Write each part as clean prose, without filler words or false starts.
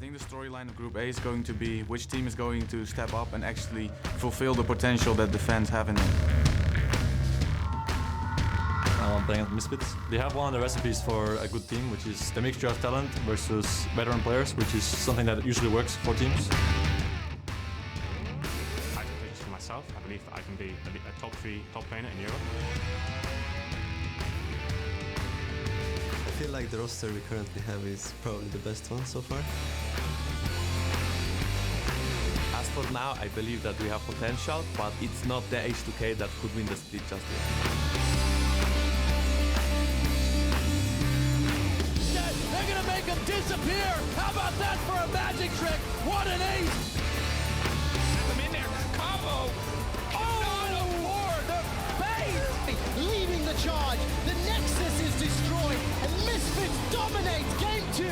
think the storyline of Group A is going to be which team is going to step up and actually fulfill the potential that the fans have in them. I'm playing at Misfits. They have one of the recipes for a good team, which is the mixture of talent versus veteran players, which is something that usually works for teams. I can take this for myself. I believe that I can be a top 3 top player in Europe. I feel like the roster we currently have is probably the best one so far. As for now, I believe that we have potential, but it's not the H2K that could win the split just yet. They're gonna make him disappear! How about that for a magic trick? What an ace! Have him in there. Combo! Oh, Lord! The base! Leading the charge. The Nexus is destroyed, and Misfits dominates Game 2!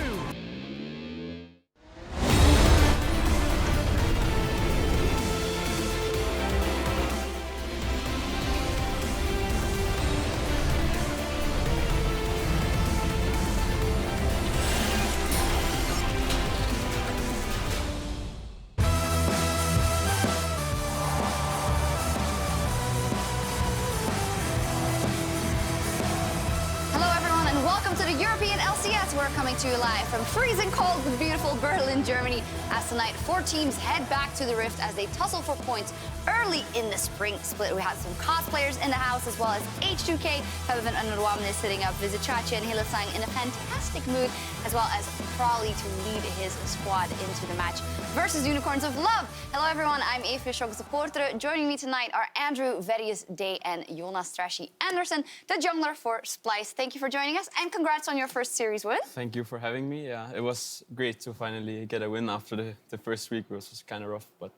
Welcome to the European LCS. We're coming to you live from freezing cold but beautiful Berlin, Germany. As tonight, 4 teams head back to the Rift as they tussle for points early in the spring split. We had some cosplayers in the house as well as H2K. Hebben Underwamne is sitting up, Visit Chacha and Hillesang in a fantastic mood, as well as Crawley to lead his squad into the match versus Unicorns of Love. Hello everyone, I'm Eva Schok supporter. Joining me tonight are Andrew, Verius, Day and Jonas Trashy Anderson, the jungler for Splice. Thank you for joining us and congrats on your first series win. Thank you for having me. Yeah, it was great to finally get a win after the first week, which was kind of rough, but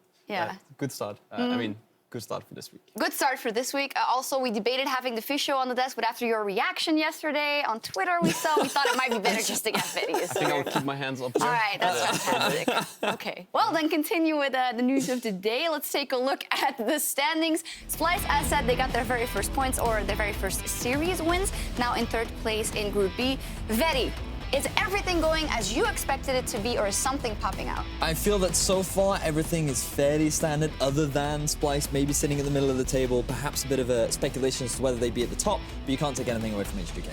good start. I mean, good start for this week. Good start for this week. Also, we debated having the fish show on the desk, but after your reaction yesterday on Twitter, we thought it might be better just to get Verius. I think I'll keep my hands up here. All right, that's fantastic. Okay, well then continue with the news of the day. Let's take a look at the standings. Splice, as said, they got their very first points or their very first series wins. Now in 3rd place in Group B. Veri, is everything going as you expected it to be, or is something popping out? I feel that so far everything is fairly standard, other than Splice maybe sitting in the middle of the table. Perhaps a bit of a speculation as to whether they'd be at the top, but you can't take anything away from H2K.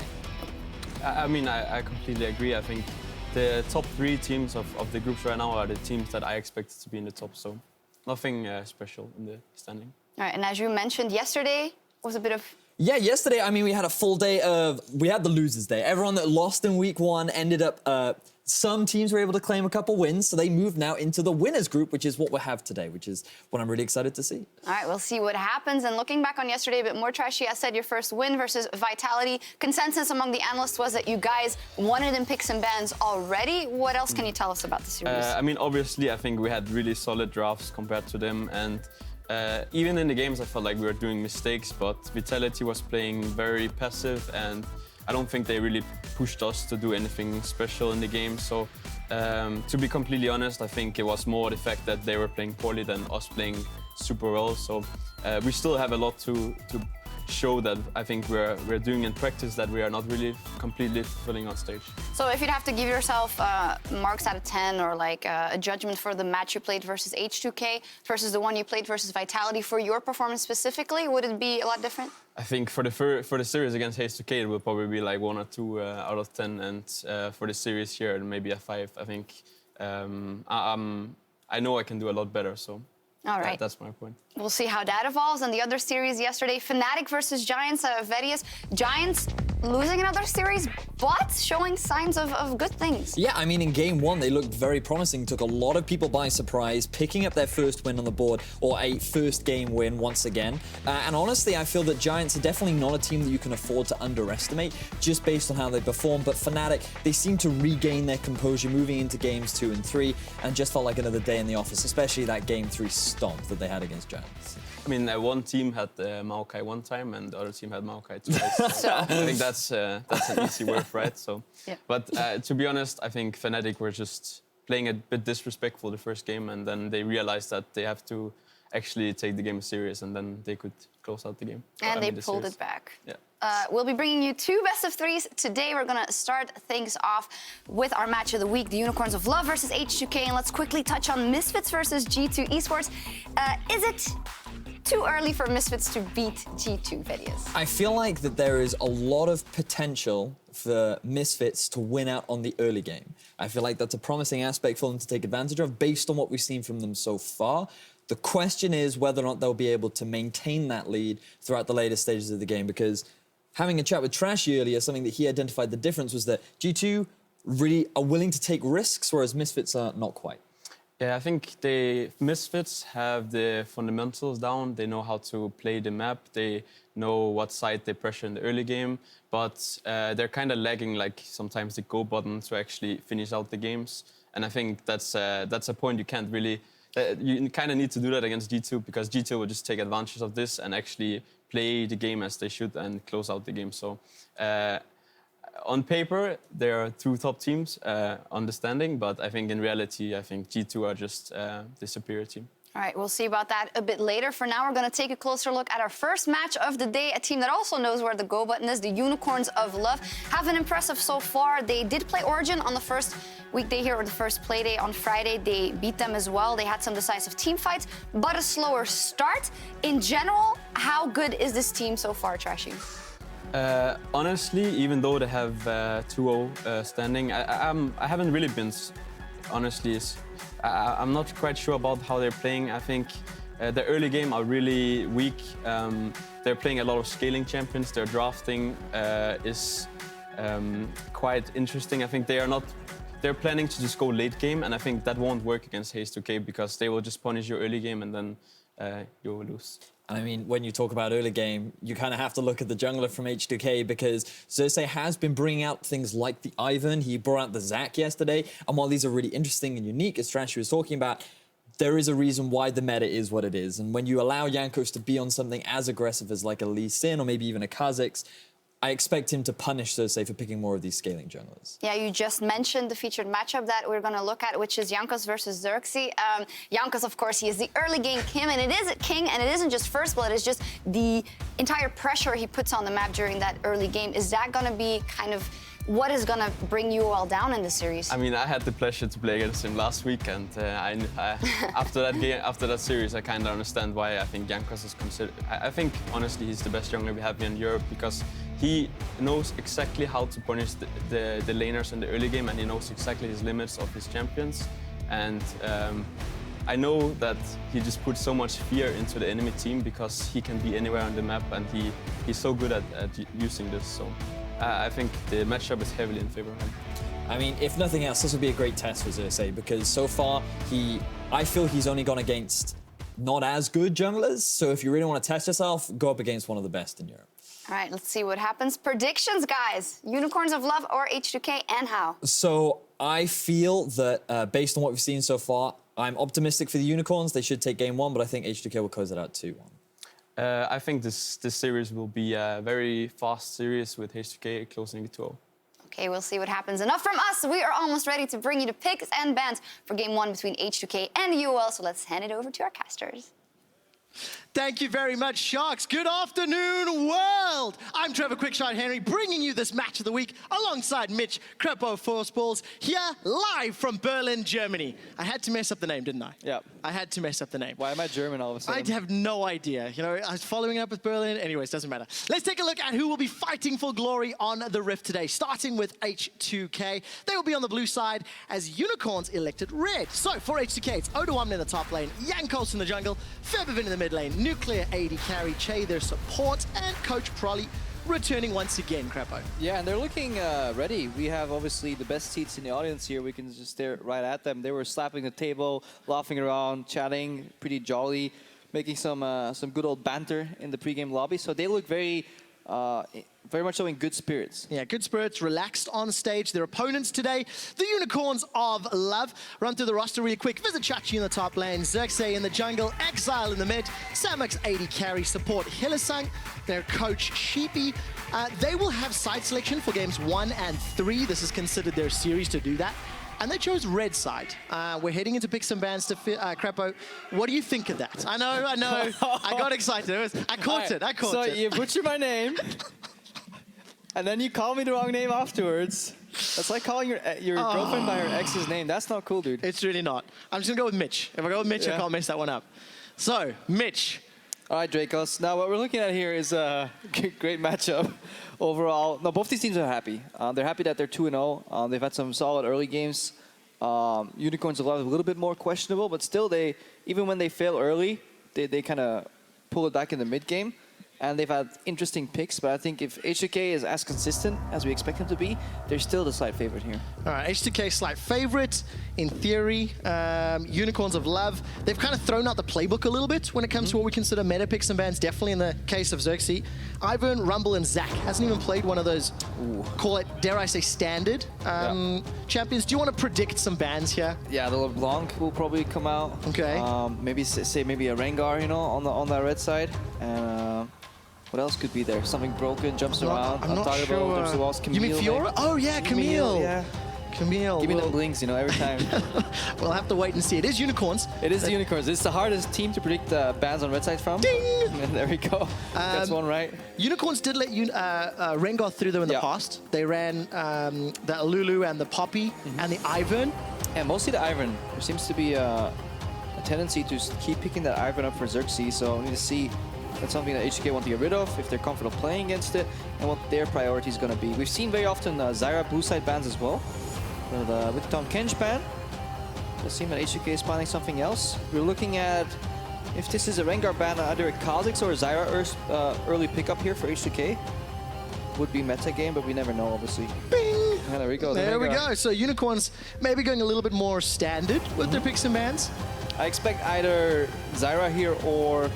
I mean, I completely agree. I think the top 3 teams of the groups right now are the teams that I expected to be in the top, so nothing special in the standing. All right, and as you mentioned, yesterday was a bit of... Yeah, yesterday, I mean, we had a full day of... We had the losers' day. Everyone that lost in week 1 ended up... some teams were able to claim a couple wins, so they moved now into the winners group, which is what we have today, which is what I'm really excited to see. All right, we'll see what happens. And looking back on yesterday a bit more, Trashy, I said your first win versus Vitality. Consensus among the analysts was that you guys wanted in picks and bans already. What else can you tell us about the series? I mean, obviously, I think we had really solid drafts compared to them, and even in the games, I felt like we were doing mistakes, but Vitality was playing very passive, and I don't think they really pushed us to do anything special in the game. So, to be completely honest, I think it was more the fact that they were playing poorly than us playing super well. So, we still have a lot to show that I think we're doing in practice that we are not really completely fulfilling on stage. So if you'd have to give yourself marks out of 10 or like a judgment for the match you played versus H2K versus the one you played versus Vitality for your performance specifically, would it be a lot different? I think for the series against H2K, it will probably be like 1 or 2 out of 10, and for the series here, maybe a 5. I think I know I can do a lot better, so. All right. That's my point. We'll see how that evolves. And the other series yesterday, Fnatic versus Giants, Verius. Giants losing another series, but showing signs of good things. Yeah, I mean, in game 1, they looked very promising, took a lot of people by surprise, picking up their first win on the board, or a first game win once again. And honestly, I feel that Giants are definitely not a team that you can afford to underestimate, just based on how they perform. But Fnatic, they seem to regain their composure moving into games 2 and 3, and just felt like another day in the office, especially that game 3 stomp that they had against Giants. I mean, one team had Maokai one time, and the other team had Maokai twice. So I think that's an easy word, right? So, yeah. But to be honest, I think Fnatic were just playing a bit disrespectful the first game, and then they realized that they have to actually take the game serious, and then they could close out the game. And they pulled it back. Yeah. we'll be bringing you 2 best of 3s. Today we're gonna start things off with our match of the week, the Unicorns of Love versus H2K, and let's quickly touch on Misfits versus G2 Esports. Is it too early for Misfits to beat G2 Videos? I feel like that there is a lot of potential for Misfits to win out on the early game. I feel like that's a promising aspect for them to take advantage of based on what we've seen from them so far. The question is whether or not they'll be able to maintain that lead throughout the later stages of the game, because having a chat with Trashy earlier, something that he identified the difference was that G2 really are willing to take risks, whereas Misfits are not quite. Yeah, I think the Misfits have the fundamentals down. They know how to play the map. They know what side they pressure in the early game. But they're kind of lagging, like, sometimes the go button to actually finish out the games. And I think that's a point you can't really... you kind of need to do that against G2, because G2 will just take advantage of this and actually play the game as they should and close out the game. So on paper, they are 2 top teams, understanding, but I think in reality, I think G2 are just the superior team. All right, we'll see about that a bit later. For now, we're going to take a closer look at our first match of the day. A team that also knows where the go button is, the Unicorns of Love. Have been impressive so far. They did play Origin on the first weekday here, or the first play day on Friday. They beat them as well. They had some decisive team fights, but a slower start. In general, how good is this team so far, Trashy? Honestly, even though they have 2-0 standing, I haven't really been, honestly, I'm not quite sure about how they're playing. I think the early game are really weak. They're playing a lot of scaling champions. Their drafting is quite interesting. I think they're planning to just go late game, and I think that won't work against H2K, because they will just punish your early game and then you will lose. I mean, when you talk about early game, you kind of have to look at the jungler from H2K, because Xerxes has been bringing out things like the Ivan. He brought out the Zac yesterday. And while these are really interesting and unique, as Trashy was talking about, there is a reason why the meta is what it is. And when you allow Jankos to be on something as aggressive as like a Lee Sin or maybe even a Kha'Zix, I expect him to punish Xerxes for picking more of these scaling junglers. Yeah, you just mentioned the featured matchup that we're going to look at, which is Jankos versus Xerxes. Jankos, of course, he is the early game king, and it isn't just first blood, it's just the entire pressure he puts on the map during that early game. Is that going to be kind of what is going to bring UOL down in the series? I mean, I had the pleasure to play against him last week, and after that series, I kind of understand why I think Jankos is considered. I think, honestly, he's the best jungler we have here in Europe, because he knows exactly how to punish the laners in the early game, and he knows exactly his limits of his champions. And I know that he just puts so much fear into the enemy team, because he can be anywhere on the map, and he's so good at using this. So I think the matchup is heavily in favor of him. I mean, if nothing else, this will be a great test for Xerxes, because so far, I feel he's only gone against not as good junglers. So if you really want to test yourself, go up against one of the best in Europe. All right, let's see what happens. Predictions, guys. Unicorns of Love or H2K, and how? So I feel that based on what we've seen so far, I'm optimistic for the Unicorns. They should take game 1, but I think H2K will close it out 2-1. I think this series will be a very fast series with H2K closing it 2-0. Okay, we'll see what happens. Enough from us. We are almost ready to bring you the picks and bans for game 1 between H2K and UOL. So let's hand it over to our casters. Thank you very much, Sharks. Good afternoon, world. I'm Trevor Quickshot Henry, bringing you this match of the week alongside Mitch Crepo Forceballs, here live from Berlin, Germany. I had to mess up the name, didn't I? Yeah. I had to mess up the name. Why am I German all of a sudden? I have no idea. You know, I was following up with Berlin. Anyways, doesn't matter. Let's take a look at who will be fighting for glory on the Rift today, starting with H2K. They will be on the blue side as Unicorns elected red. So for H2K, it's Odoamne in the top lane, Jankos in the jungle, Febiven in the mid lane, Nuclear AD carry, Che their support, and Coach Prolly returning once again, Crepo. Yeah, and they're looking ready. We have obviously the best seats in the audience here. We can just stare right at them. They were slapping the table, laughing around, chatting, pretty jolly, making some good old banter in the pregame lobby. So they look very much so in good spirits. Yeah, good spirits, relaxed on stage. Their opponents today, the Unicorns of Love. Run through the roster really quick. Visit Chachi in the top lane, Xerxes in the jungle, Exile in the mid, Samux AD carry, support Hillisang, their coach Sheepy. They will have side selection for games 1 and 3. This is considered their series to do that. And they chose red side. We're heading into pick some bands to Crepo. What do you think of that? I know. I got excited. I caught it. So you butchered my name. And then you call me the wrong name afterwards. That's like calling your girlfriend by her ex's name. That's not cool, dude. It's really not. I'm just going to go with Mitch. If I go with Mitch, I can't mess that one up. So, Mitch. All right, Dracos. Now, what we're looking at here is a great matchup overall. No, both these teams are happy. They're happy that they're 2-0. They've had some solid early games. Unicorns are a little bit more questionable, but still, even when they fail early, they kind of pull it back in the mid-game. And they've had interesting picks, but I think if H2K is as consistent as we expect them to be, they're still the slight favorite here. All right, H2K slight favorite in theory. Unicorns of Love. They've kind of thrown out the playbook a little bit when it comes to what we consider meta picks and bans, definitely in the case of Xerxes. Ivan, Rumble, and Zach hasn't even played one of those, call it, dare I say, standard champions. Do you want to predict some bans here? Yeah, the LeBlanc will probably come out. Okay. Maybe say maybe a Rengar, you know, on the red side. And what else could be there? Something broken, jumps around. I'm not sure. Jumps the walls. Camille, you mean Fiora? Oh yeah, Camille. Yeah. Camille. Give me the blinks, you know, every time. We'll have to wait and see. It is Unicorns. It is the Unicorns. It's the hardest team to predict bans on red side from. Ding! And there we go. That's one right. Unicorns did let Rengar through though in the past. They ran the Alulu and the Poppy and the Ivern. And mostly the Ivern. There seems to be a tendency to keep picking that Ivern up for Xerxes, so we need to see that's something that H2K want to get rid of, if they're comfortable playing against it, and what their priority is going to be. We've seen very often Zyra blue side bans as well. But with Tom Kench ban, it seems that H2K is planning something else. We're looking at if this is a Rengar ban, either a Kha'Zix or a Zyra early pickup here for H2K. Would be meta game, but we never know, obviously. Bing! And there we go. There we go. So Unicorns maybe going a little bit more standard with their picks and bans. I expect either Zyra here or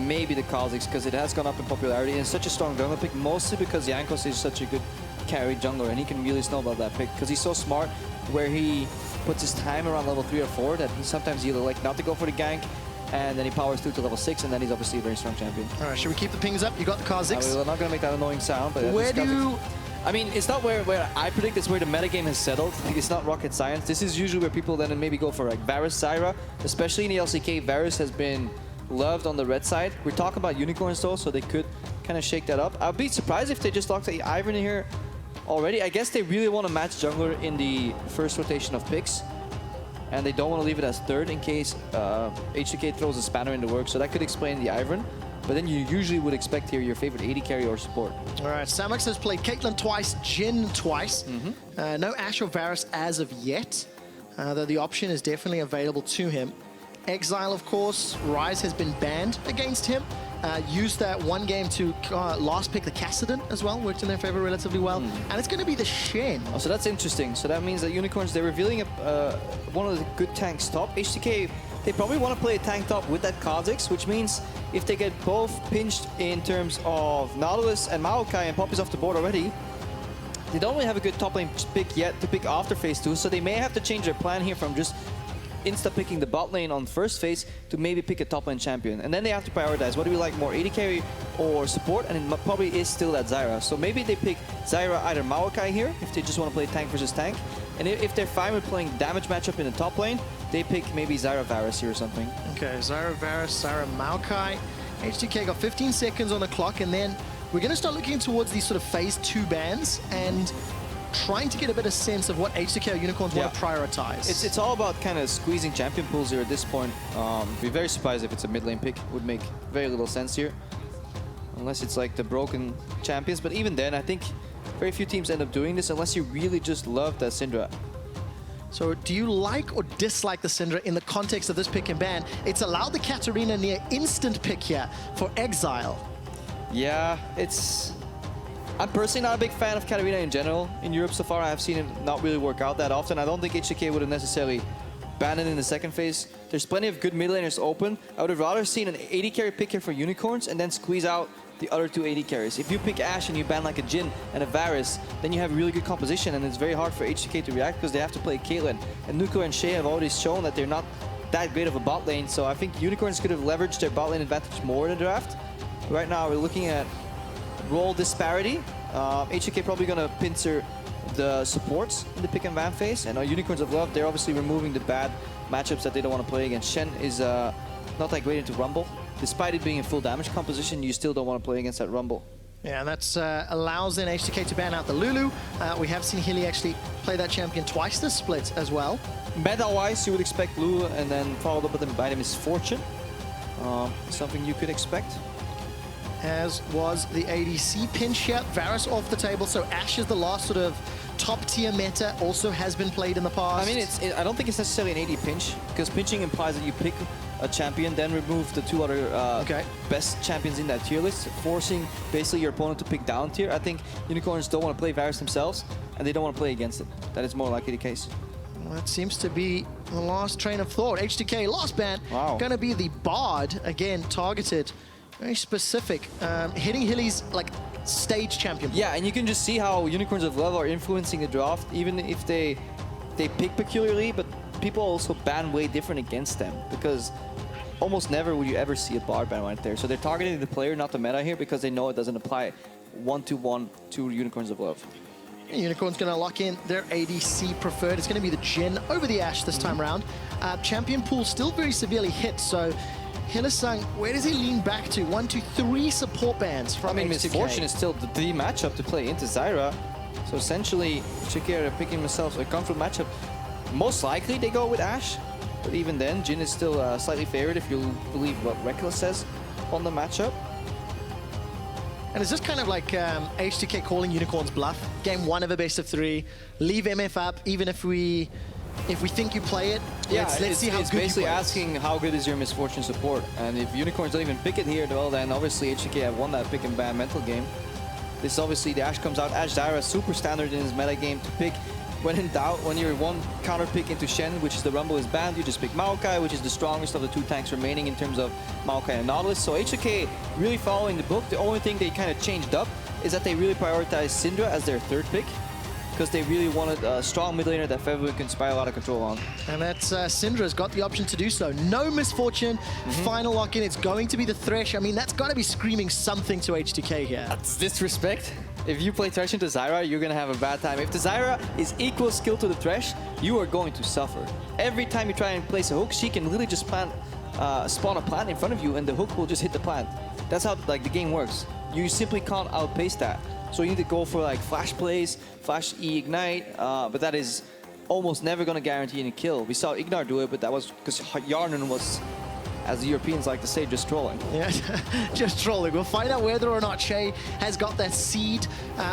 maybe the Kha'Zix, because it has gone up in popularity and it's such a strong jungle pick, mostly because Jankos is such a good carry jungler and he can really snowball that pick because he's so smart where he puts his time around level 3 or 4 that he sometimes either like not to go for the gank and then he powers through to level 6 and then he's obviously a very strong champion. All right, should we keep the pings up? You got the Kha'Zix? We're not going to make that annoying sound, but where do you... I mean, it's not where I predict it's where the metagame has settled. It's not rocket science. This is usually where people then maybe go for like Varus, Zyra. Especially in the LCK, Varus has been loved on the red side. We're talking about Unicorns though, so they could kind of shake that up. I'd be surprised if they just locked the Ivern in here already. I guess they really want to match jungler in the first rotation of picks. And they don't want to leave it as third in case H2K throws a spanner in the works. So that could explain the Ivern. But then you usually would expect here your favorite AD carry or support. All right, Samex has played Caitlyn twice, Jhin twice. No Ashe or Varus as of yet, though the option is definitely available to him. Exile, of course, Ryze has been banned against him. Used that one game to last pick the Kassadin as well, worked in their favor relatively well. And it's going to be the Shen. Oh, so that's interesting. So that means that Unicorns, they're revealing one of the good tanks top. H2K, they probably want to play a tank top with that Kha'Zix, which means if they get both pinched in terms of Nautilus and Maokai and Poppy's off the board already, they don't really have a good top lane pick yet to pick after phase 2, so they may have to change their plan here from just insta-picking the bot lane on first phase to maybe pick a top lane champion. And then they have to prioritize, what do we like more, AD carry or support? And it probably is still that Zyra. So maybe they pick Zyra, either Maokai here, if they just want to play tank versus tank. And if they're fine with playing damage matchup in the top lane, they pick maybe Zyra Varus here or something. Okay, Zyra Varus, Zyra Maokai. H2K got 15 seconds on the clock, and then we're going to start looking towards these sort of phase 2 bans and trying to get a better sense of what H2K or Unicorns want to prioritize. It's all about kind of squeezing champion pools here at this point. Be very surprised if it's a mid lane pick. Would make very little sense here. Unless it's like the broken champions. But even then, I think very few teams end up doing this unless you really just love that Syndra. So do you like or dislike the Syndra in the context of this pick and ban? It's allowed the Katarina near instant pick here for Exile. Yeah, I'm personally not a big fan of Katarina in general. In Europe so far, I have seen it not really work out that often. I don't think H2K would have necessarily banned it in the second phase. There's plenty of good mid laners open. I would have rather seen an AD carry pick here for Unicorns and then squeeze out the other two AD carries. If you pick Ashe and you ban like a Jhin and a Varus, then you have a really good composition and it's very hard for H2K to react because they have to play Caitlyn. And Nuko and Shay have already shown that they're not that great of a bot lane, so I think Unicorns could have leveraged their bot lane advantage more in the draft. Right now we're looking at role disparity. H2K probably going to pincer the supports in the pick and ban phase, and Unicorns of Love, they're obviously removing the bad matchups that they don't want to play against. Shen is not that great into Rumble. Despite it being a full damage composition, you still don't want to play against that Rumble. Yeah, and that allows then H2K to ban out the Lulu. We have seen Hilly actually play that champion twice this split as well. Meta-wise, you would expect Lulu and then followed up with them by the Misfortune. Something you could expect. As was the ADC pinch here. Varus off the table, so Ashe is the last sort of top-tier meta, also has been played in the past. I mean, I don't think it's necessarily an AD pinch, because pinching implies that you pick a champion, then remove the two other best champions in that tier list, forcing basically your opponent to pick down tier. I think Unicorns don't want to play Varus themselves, and they don't want to play against it. That is more likely the case. Well, that seems to be the last train of thought. H2K, last ban, going to be the Bard, again, targeted. Very specific, hitting Hilly's like stage champion. Yeah, and you can just see how Unicorns of Love are influencing the draft, even if they pick peculiarly, but people also ban way different against them, because almost never would you ever see a Bard ban right there. So they're targeting the player, not the meta here, because they know it doesn't apply one-to-one to Unicorns of Love. Unicorn's going to lock in their ADC preferred. It's going to be the Jhin over the Ashe this time around. Champion pool still very severely hit, so Hylissang, where does he lean back to? 1, 2, 3 support bans from H2K. Misfortune is still the matchup to play into Zyra. So essentially, H2K are picking themselves a comfortable matchup. Most likely they go with Ashe, but even then, Jhin is still slightly favored if you believe what Reckless says on the matchup. And is this kind of like H2K calling Unicorns bluff? Game 1 of a best of 3, leave MF up, even if we think you play it, let's see how it's good basically you play asking how good is your Misfortune support. And if Unicorns don't even pick it here, well then obviously H2K have won that pick and ban mental game. This is obviously the Ashe comes out. Ashe Zyra, super standard in his meta game to pick when in doubt. When you're one counter pick into Shen, which is the Rumble is banned, you just pick Maokai, which is the strongest of the 2 tanks remaining in terms of Maokai and Nautilus. So H2K really following the book. The only thing they kind of changed up is that they really prioritized Syndra as their 3rd pick, because they really wanted a strong mid laner that Featherweight can spy a lot of control on. And that's Syndra's got the option to do so. No Misfortune, final lock-in, it's going to be the Thresh. I mean, that's got to be screaming something to H2K here. That's disrespect. If you play Thresh into Zyra, you're going to have a bad time. If the Zyra is equal skill to the Thresh, you are going to suffer. Every time you try and place a hook, she can literally just spawn a plant in front of you, and the hook will just hit the plant. That's how the game works. You simply can't outpace that. So you need to go for like flash plays, flash E ignite, but that is almost never going to guarantee any kill. We saw Ignar do it, but that was because Yarnan was, as the Europeans like to say, just trolling. Yeah, just trolling. We'll find out whether or not Shay has got that seed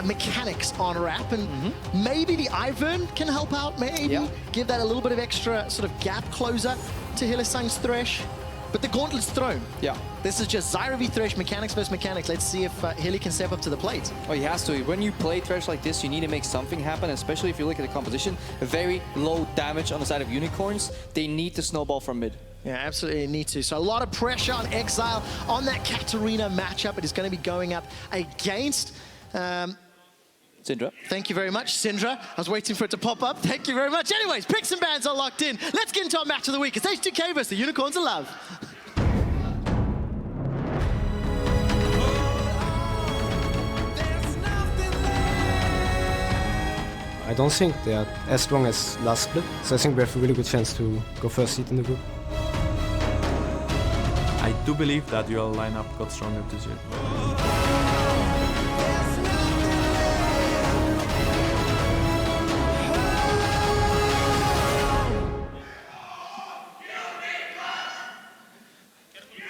mechanics on wrap, and maybe the Ivern can help out, maybe give that a little bit of extra sort of gap closer to Hylissang's Thresh. But the gauntlet's thrown. Yeah. This is just Zyra v Thresh, mechanics versus mechanics. Let's see if Hilly can step up to the plate. Oh, he has to. When you play Thresh like this, you need to make something happen, especially if you look at the composition. Very low damage on the side of Unicorns. They need to snowball from mid. Yeah, absolutely need to. So a lot of pressure on Exile on that Katarina matchup. It is going to be going up against... Syndra. Thank you very much, Syndra. I was waiting for it to pop up. Thank you very much. Anyways, picks and bans are locked in. Let's get into our match of the week. It's H2K versus the Unicorns of Love. I don't think they are as strong as last split, so I think we have a really good chance to go first seed in the group. I do believe that UOL lineup got stronger this year.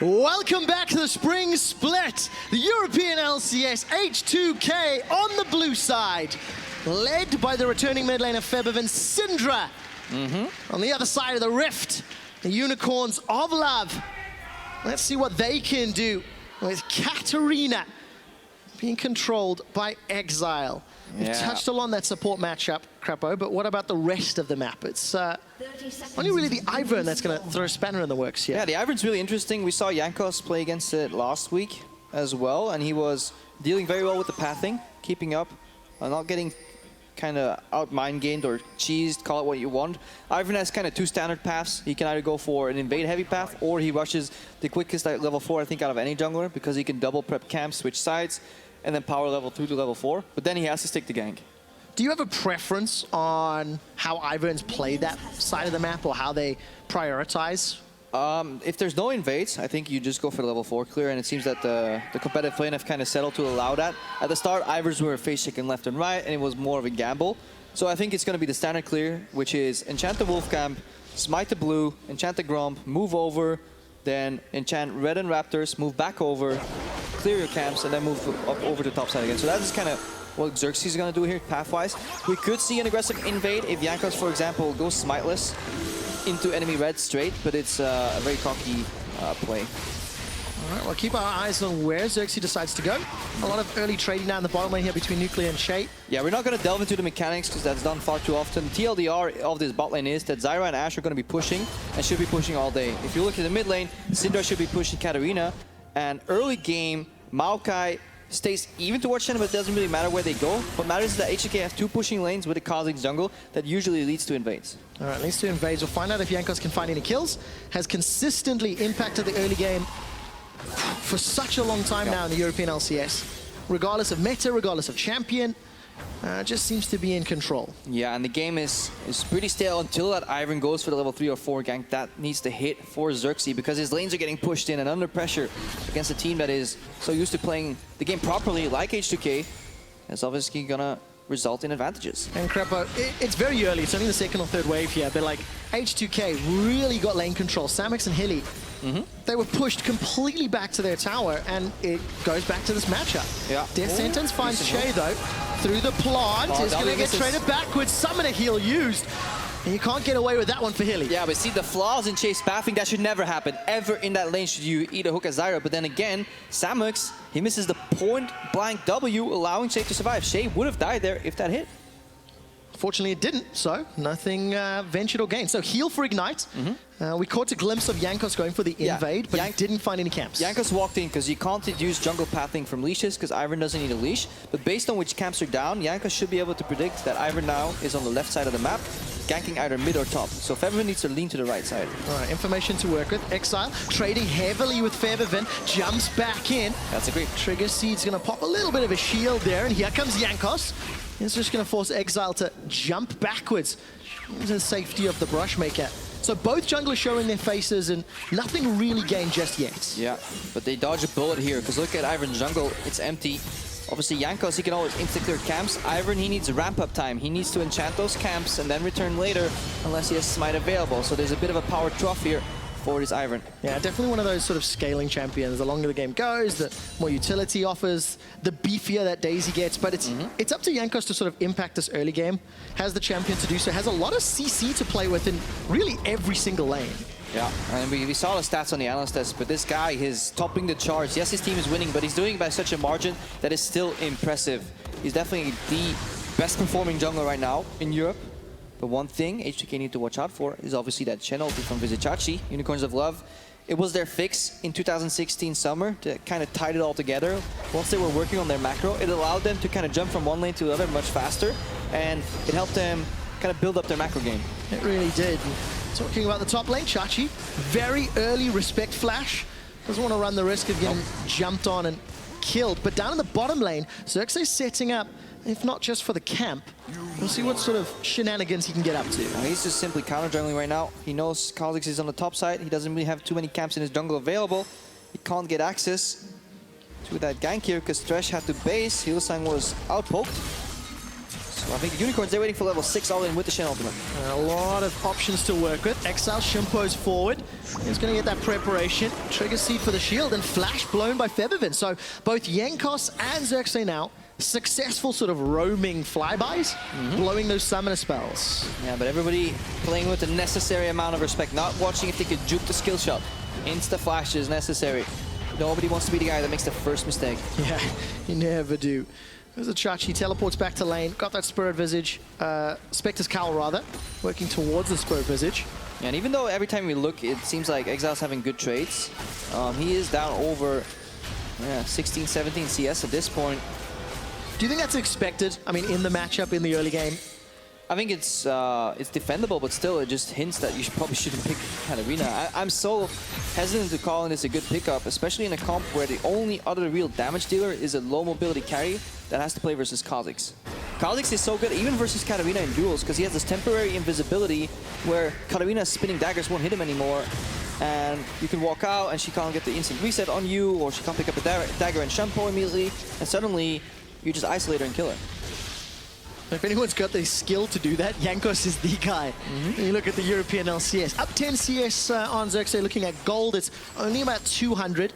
Welcome back to the spring split. The European LCS, H2K on the blue side, led by the returning mid laner Febiv and Syndra. On the other side of the rift, the Unicorns of Love. Let's see what they can do with Katarina being controlled by Exile. We've touched on that support matchup, Crapo, but what about the rest of the map? It's only really the Ivern that's going to throw a spanner in the works here. Yeah, the Ivern's really interesting. We saw Jankos play against it last week as well, and he was dealing very well with the pathing, keeping up, not getting kind of out-mind gamed or cheesed, call it what you want. Ivern has kind of 2 standard paths. He can either go for an invade heavy path, or he rushes the quickest at level 4, I think, out of any jungler, because he can double prep camp, switch sides, and then power level 2 to level 4. But then he has to stick to gank. Do you have a preference on how Ivern's play that side of the map, or how they prioritize? If there's no invades, I think you just go for the level 4 clear, and it seems that the competitive lane have kind of settled to allow that. At the start, Ivers were face shaking left and right, and it was more of a gamble. So I think it's going to be the standard clear, which is enchant the Wolf Camp, smite the blue, enchant the Gromp, move over, then enchant red and Raptors, move back over, clear your camps, and then move up over to top side again. So that is kind of what Xerxes is going to do here, path-wise. We could see an aggressive invade if Jankos, for example, goes smiteless into enemy red straight, but it's a very cocky play. All right, well, keep our eyes on where Xerxes decides to go. A lot of early trading down the bottom lane here between Nuclear and Shay. Yeah, we're not going to delve into the mechanics because that's done far too often. TLDR of this bot lane is that Zyra and Ashe are going to be pushing and should be pushing all day. If you look at the mid lane, Syndra should be pushing Katarina, and early game, Maokai stays even towards Shen, but it doesn't really matter where they go. What matters is that H2K has 2 pushing lanes with a Kha'Zix jungle that usually leads to invades. All right, leads to invades. We'll find out if Jankos can find any kills. Has consistently impacted the early game for such a long time now in the European LCS. Regardless of meta, regardless of champion, just seems to be in control. Yeah, and the game is pretty stale until that Ivern goes for the level 3 or 4 gank. That needs to hit for Xerxes because his lanes are getting pushed in and under pressure against a team that is so used to playing the game properly, like H2K. It's obviously gonna result in advantages. And Crepo, it's very early. It's only the second or third wave here, but like H2K really got lane control. Samux and Hilly, they were pushed completely back to their tower, and it goes back to this matchup. Yeah. Death Sentence finds Shay though, through the plant. It's going to get traded backwards. Summoner heal used. And you can't get away with that one for Hilly. Yeah, but see the flaws in Chase pathing, that should never happen. Ever in that lane should you eat a hook at Zyra. But then again, Samux, he misses the point-blank W, allowing Shay to survive. Shay would have died there if that hit. Fortunately, it didn't, so nothing ventured or gained. So heal for Ignite. We caught a glimpse of Jankos going for the invade, but he didn't find any camps. Jankos walked in because you can't deduce jungle pathing from leashes because Ivern doesn't need a leash. But based on which camps are down, Jankos should be able to predict that Ivern now is on the left side of the map, ganking either mid or top. So Featherman needs to lean to the right side. All right, information to work with. Exile trading heavily with Featherman, jumps back in. That's a great. Trigger Seed's going to pop a little bit of a shield there, and here comes Jankos. He's just going to force Exile to jump backwards into the safety of the Brushmaker. So both junglers showing their faces and nothing really gained just yet. Yeah, but they dodge a bullet here because look at Ivern's jungle, it's empty. Obviously Jankos, he can always insta-clear camps. Ivern, he needs ramp-up time. He needs to enchant those camps and then return later unless he has smite available. So there's a bit of a power trough here for this Ivern. Yeah, definitely one of those sort of scaling champions. The longer the game goes, the more utility offers, the beefier that Daisy gets. But it's up to Jankos to sort of impact this early game. Has the champion to do so. Has a lot of CC to play with in really every single lane. Yeah, and we saw the stats on the analyst test, but this guy is topping the charts. Yes, his team is winning, but he's doing it by such a margin that is still impressive. He's definitely the best performing jungler right now in Europe. But one thing H2K need to watch out for is obviously that Shen ulti from Vizicachi, Unicorns of Love. It was their fix in 2016 summer to kind of tied it all together. Once they were working on their macro, it allowed them to kind of jump from one lane to the other much faster, and it helped them kind of build up their macro game. It really did. Talking about the top lane, Chachi, very early respect flash. Doesn't want to run the risk of getting jumped on and killed. But down in the bottom lane, Xerxes setting up, if not just for the camp, we'll see what sort of shenanigans he can get up to. He's just simply counter jungling right now. He knows Kha'Zix is on the top side. He doesn't really have too many camps in his jungle available. He can't get access to that gank here because Thresh had to base. Hillsang was outpoked. So I think the Unicorns, they're waiting for level 6 all in with the Shen ultimate. A lot of options to work with. Exile Shimpo's forward. He's going to get that preparation. Trigger Seed for the shield and flash blown by Featherman. So both Jankos and Xerxes now successful sort of roaming flybys, blowing those summoner spells. Yeah, but everybody playing with the necessary amount of respect, not watching if they could juke the skill shot. Insta flash is necessary. Nobody wants to be the guy that makes the first mistake. Yeah, you never do. There's a Chachi, teleports back to lane, got that Spirit Visage, Spectre's Cowl rather, working towards the Spirit Visage. Yeah, and even though every time we look, it seems like Exile's having good trades, he is down over 16, 17 CS at this point. Do you think that's expected? I mean, in the matchup in the early game? I think it's defendable, but still, it just hints that you probably shouldn't pick Katarina. I'm so hesitant to call this a good pickup, especially in a comp where the only other real damage dealer is a low mobility carry that has to play versus Kha'Zix. Kha'Zix is so good even versus Katarina in duels because he has this temporary invisibility where Katarina's spinning daggers won't hit him anymore. and you can walk out and she can't get the instant reset on you, or she can't pick up a dagger and shampoo immediately, and suddenly you just isolate her and kill her. If anyone's got the skill to do that, Jankos is the guy. When you look at the European LCS. Up 10 CS on Xerxes, looking at gold. It's only about 200.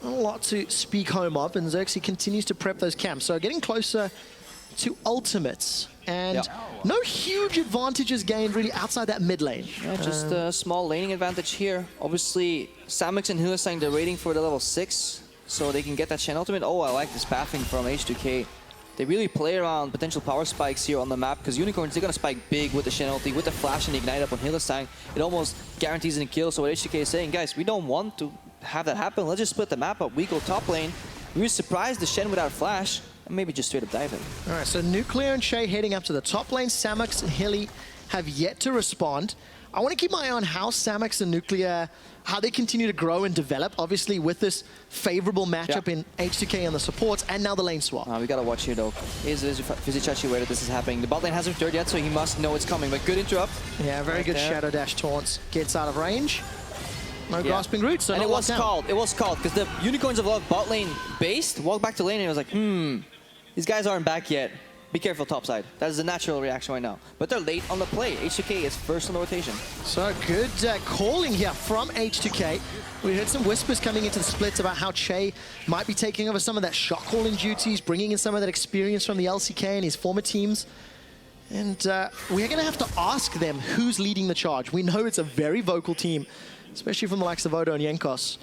Not a lot to speak home of, and Xerxes continues to prep those camps. So getting closer to ultimates. And no huge advantages gained really outside that mid lane. Yeah, just a small laning advantage here. Obviously, Samux and Hylissang, they're waiting for the level 6, so they can get that Shen ultimate. Oh, I like this pathing from H2K. They really play around potential power spikes here on the map, because Unicorns, they're going to spike big with the Shen ulti, with the flash and the ignite up on Hylissang. It almost guarantees a kill. So what H2K is saying, guys, we don't want to have that happen. Let's just split the map up. We go top lane. We were surprised the Shen without flash, and maybe just straight up dive in. All right, so Nuclear and Shay heading up to the top lane. Samux and Hilly have yet to respond. I want to keep my eye on how Samux and Nuclear, how they continue to grow and develop, obviously with this favorable matchup in H2K on the supports, and now the lane swap. We got to watch here, though. Is Vizichachi aware that this is happening? The bot lane hasn't turned yet, so he must know it's coming, but good interrupt. Yeah, very good there. Shadow Dash taunts. Gets out of range. No grasping roots, so and it was called, because the Unicorns of Love bot lane based, walked back to lane, and it was like, these guys aren't back yet. Be careful topside. That is a natural reaction right now. But they're late on the play. H2K is first on the rotation. So good calling here from H2K. We heard some whispers coming into the splits about how Che might be taking over some of that shot calling duties, bringing in some of that experience from the LCK and his former teams. And we're going to have to ask them who's leading the charge. We know it's a very vocal team, especially from the likes of Odo and Yenkos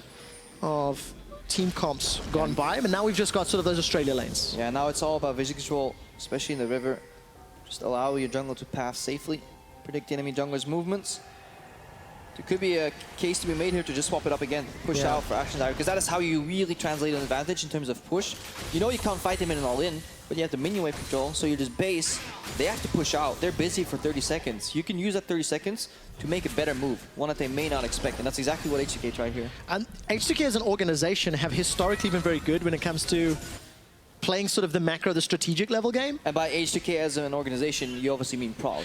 of team comps gone by. But now we've just got sort of those Australia lanes. Yeah, now it's all about vision control, especially in the river. Just allow your jungle to pass safely, predict the enemy jungler's movements. There could be a case to be made here to just swap it up again, push out for action direct, because that is how you really translate an advantage in terms of push. You know you can't fight them in an all-in, but you have the minion wave control, so you just base. They have to push out. They're busy for 30 seconds. You can use that 30 seconds to make a better move, one that they may not expect, and that's exactly what H2K tried here. And H2K as an organization have historically been very good when it comes to playing sort of the macro, the strategic level game. And by H2K as an organization, you obviously mean Prague.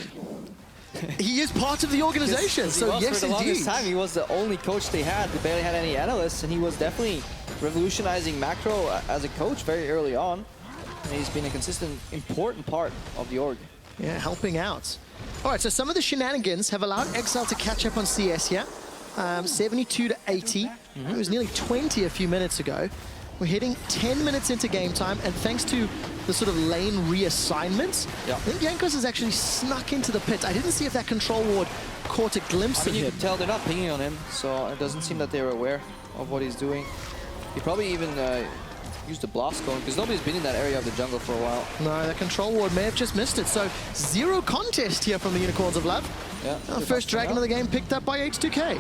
He is part of the organization, so yes, for the indeed. longest time, he was the only coach they had. They barely had any analysts, and he was definitely revolutionizing macro as a coach very early on. And he's been a consistent, important part of the org. Yeah, helping out. All right, so some of the shenanigans have allowed Exile to catch up on CS here. 72 to 80. It was nearly 20 a few minutes ago. We're hitting 10 minutes into game time, and thanks to the sort of lane reassignments, I think Jankos has actually snuck into the pit. I didn't see if that control ward caught a glimpse of him. You can tell they're not pinging on him, so it doesn't seem that they were aware of what he's doing. He probably even used the blast cone, because nobody's been in that area of the jungle for a while. No, the control ward may have just missed it, so zero contest here from the Unicorns of Love. Yeah. First dragon of the game picked up by H2K.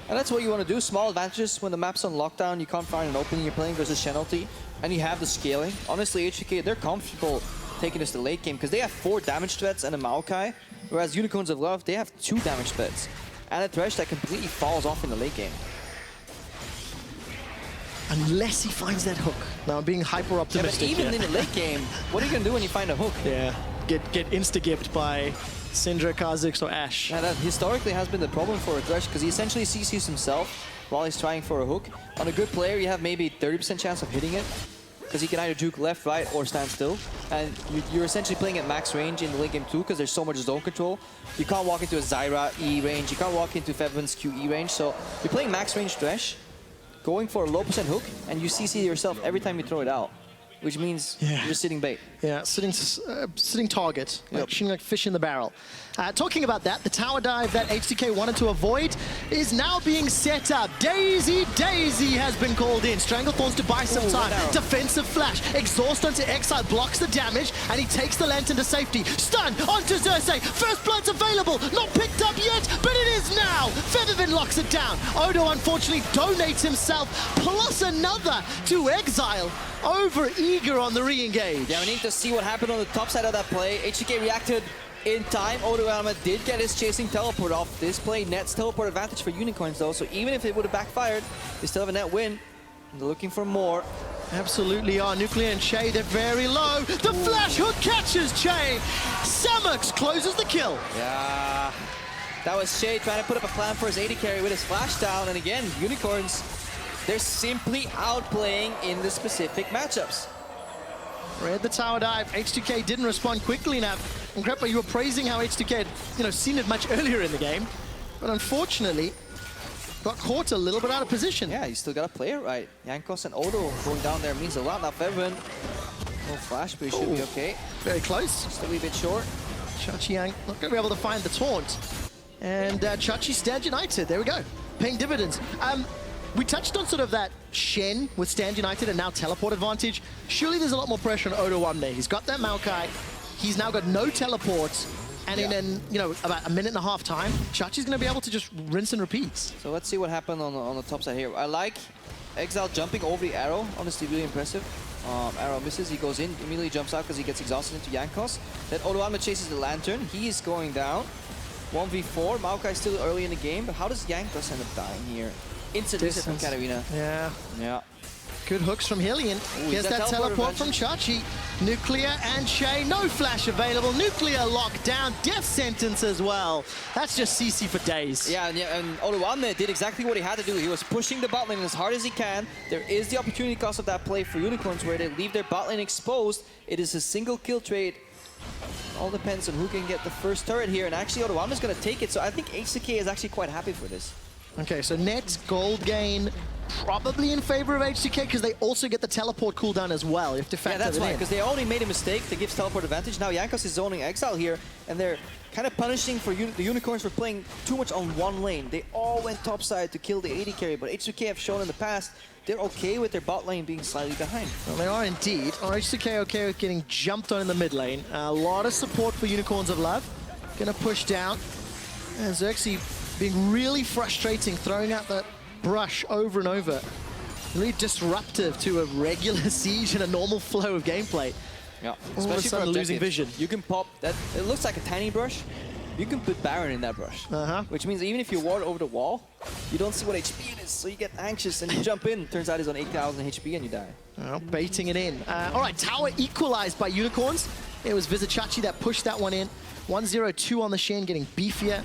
And that's what you want to do, small advantages. When the map's on lockdown, you can't find an opening, you're playing versus Shen ulti, and you have the scaling. Honestly, H2K, they're comfortable taking this to late game, because they have 4 damage threats and a Maokai, whereas Unicorns of Love, they have 2 damage threats, and a Thresh that completely falls off in the late game. Unless he finds that hook. Now I'm being hyper optimistic. Yeah, but even in the late game, what are you going to do when you find a hook? Yeah, get insta-gipped by Syndra, Kha'Zix, or Ashe. Yeah, that historically has been the problem for a Thresh, because he essentially CCs himself while he's trying for a hook. On a good player, you have maybe 30% chance of hitting it, because he can either juke left, right, or stand still. And you're essentially playing at max range in the late game too, because there's so much zone control. You can't walk into a Zyra E range, you can't walk into Fevman's QE range, so you're playing max range Thresh, going for a low percent hook, and you CC yourself every time you throw it out, which means you're just sitting bait. Yeah, sitting target, like shooting like fish in the barrel. Talking about that, the tower dive that H2K wanted to avoid is now being set up. Daisy has been called in. Stranglethorns to buy some time. Defensive flash. Exhaust onto Exile, blocks the damage, and he takes the lantern to safety. Stun onto Xerxes. First blood's available. Not picked up yet, but it is now. Feathervin locks it down. Odo unfortunately donates himself, plus another to Exile. Over eager on the re-engage. Yeah, we need to see what happened on the top side of that play. H2K reacted in time. Odo Alma did get his chasing teleport off. This play nets teleport advantage for Unicorns though, so even if it would have backfired, they still have a net win. They're looking for more. Absolutely are. Nuclear and Che, they're very low. The flash hook catches Che. Samux closes the kill. Yeah. That was Shay trying to put up a plan for his AD carry with his flash down. And again, Unicorns, they're simply outplaying in the specific matchups. Read the tower dive. H2K didn't respond quickly enough. And Crepa, you were praising how H2K had, seen it much earlier in the game. But unfortunately, got caught a little bit out of position. Yeah, you still got to play it right. Jankos and Odo going down there means a lot. Now Fevin, no flash, but he should be okay. Very close. Just a wee bit short. Chachi Yang not going to be able to find the taunt. And Chachi Stand United, there we go, paying dividends. We touched on sort of that Shen with Stand United and now teleport advantage. Surely there's a lot more pressure on Odo Wamne. He's got that Maokai. He's now got no teleports. And in about a minute and a half time, Chachi's going to be able to just rinse and repeat. So let's see what happened on the top side here. I like Exile jumping over the arrow. Honestly, really impressive. Arrow misses, he goes in, immediately jumps out because he gets exhausted into Jankos. Then Odo Wamne chases the Lantern. He is going down. 1v4, Maokai still early in the game, but how does Jankos end up dying here? Instant reset from Katarina. Yeah. Good hooks from Hillian. Here's that teleport from Chachi. Nuclear and Shay, no flash available. Nuclear locked down, death sentence as well. That's just CC for days. Yeah, and Odo Wamne did exactly what he had to do. He was pushing the bot lane as hard as he can. There is the opportunity cost of that play for Unicorns where they leave their bot lane exposed. It is a single kill trade. All depends on who can get the first turret here, and actually Odo Wamne is going to take it, so I think H2K is actually quite happy for this. Okay, so net gold gain probably in favor of H2K because they also get the teleport cooldown as well. You have to factor that's it right, in. because they only made a mistake that gives teleport advantage. Now Jankos is zoning Exile here, and they're kind of punishing for the Unicorns for playing too much on one lane. They all went topside to kill the AD carry, but H2K have shown in the past they're okay with their bot lane being slightly behind. Well, they are indeed. H2K okay with getting jumped on in the mid lane. A lot of support for Unicorns of Love. Gonna push down. And Xerxes being really frustrating, throwing out that brush over and over. Really disruptive to a regular siege and a normal flow of gameplay. Yeah, all of a sudden losing vision. You can pop that. It looks like a tiny brush. You can put Baron in that brush, which means even if you ward over the wall, you don't see what HP it is, so you get anxious and you jump in. Turns out he's on 8,000 HP and you die. Well, baiting it in. All right, tower equalized by Unicorns. It was Vizichachi that pushed that one in. 1-0-2 on the Shen, getting beefier.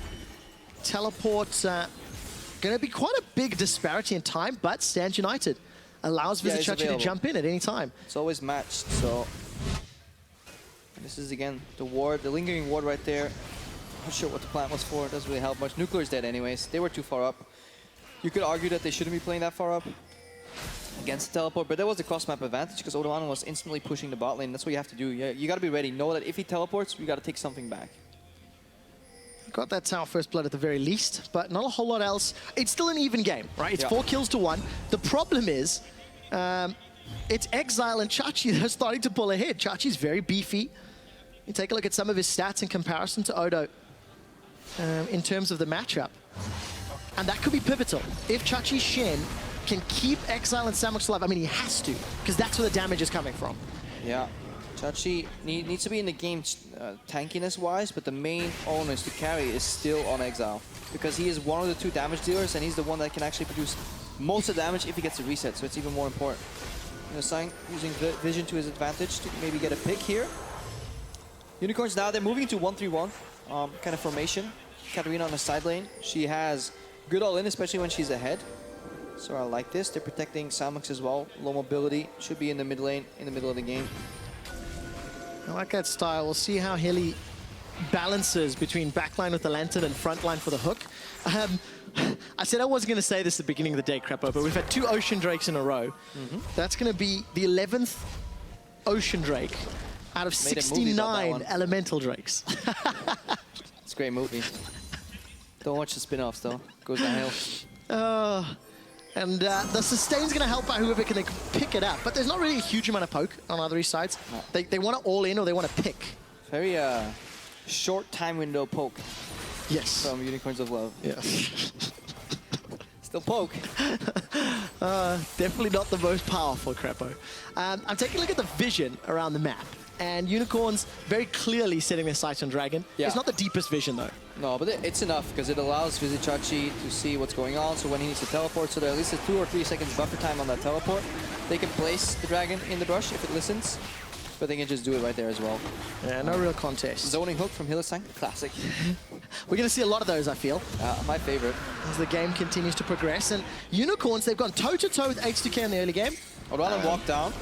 Teleports going to be quite a big disparity in time, but Stand United allows Vizichachi to jump in at any time. It's always matched, so this is again the ward, the lingering ward right there. Not sure what the plan was for. It doesn't really help much. Nuclear's dead anyways. They were too far up. You could argue that they shouldn't be playing that far up against the teleport, but there was the cross-map advantage because Odo Wamne was instantly pushing the bot lane. That's what you have to do. You got to be ready. Know that if he teleports, you got to take something back. Got that tower first blood at the very least, but not a whole lot else. It's still an even game, right? It's 4 kills to 1. The problem is, it's Exile and Chachi that are starting to pull ahead. Chachi's very beefy. You take a look at some of his stats in comparison to Odo in terms of the matchup. And that could be pivotal. If Chachi Shen can keep Exile and Samux alive, I mean, he has to, because that's where the damage is coming from. Yeah. Chachi needs to be in the game tankiness-wise, but the main onus to carry is still on Exile. Because he is one of the 2 damage dealers, and he's the one that can actually produce most of the damage if he gets a reset, so it's even more important. Sang using vision to his advantage to maybe get a pick here. Unicorns now, they're moving to 1-3-1 kind of formation. Katarina on the side lane. She has good all-in, especially when she's ahead. So I like this. They're protecting Samux as well. Low mobility. Should be in the mid lane, in the middle of the game. I like that style. We'll see how Hilly balances between backline with the Lantern and frontline for the hook. I said I wasn't going to say this at the beginning of the day, Crepo, but we've had 2 Ocean Drakes in a row. That's going to be the 11th Ocean Drake out of 69 Elemental Drakes. It's a great movie. Don't watch the spin-offs, though. Goes downhill. And the sustain's going to help out whoever can pick it up. But there's not really a huge amount of poke on either sides. No. They want to all in or they want to pick. Very short time window poke. Yes. From Unicorns of Love. Yes. Still poke. Definitely not the most powerful, Crepo. I'm taking a look at the vision around the map. And Unicorns very clearly setting their sights on Dragon. Yeah. It's not the deepest vision, though. No, but it's enough, because it allows Vizichachi to see what's going on, so when he needs to teleport, so there at least a 2 or 3 seconds buffer time on that teleport. They can place the Dragon in the brush if it listens, but they can just do it right there as well. Yeah, no real contest. Zoning hook from Hillisang, classic. We're going to see a lot of those, I feel. My favorite. As the game continues to progress. And Unicorns, they've gone toe-to-toe with H2K in the early game. I'd rather walk down.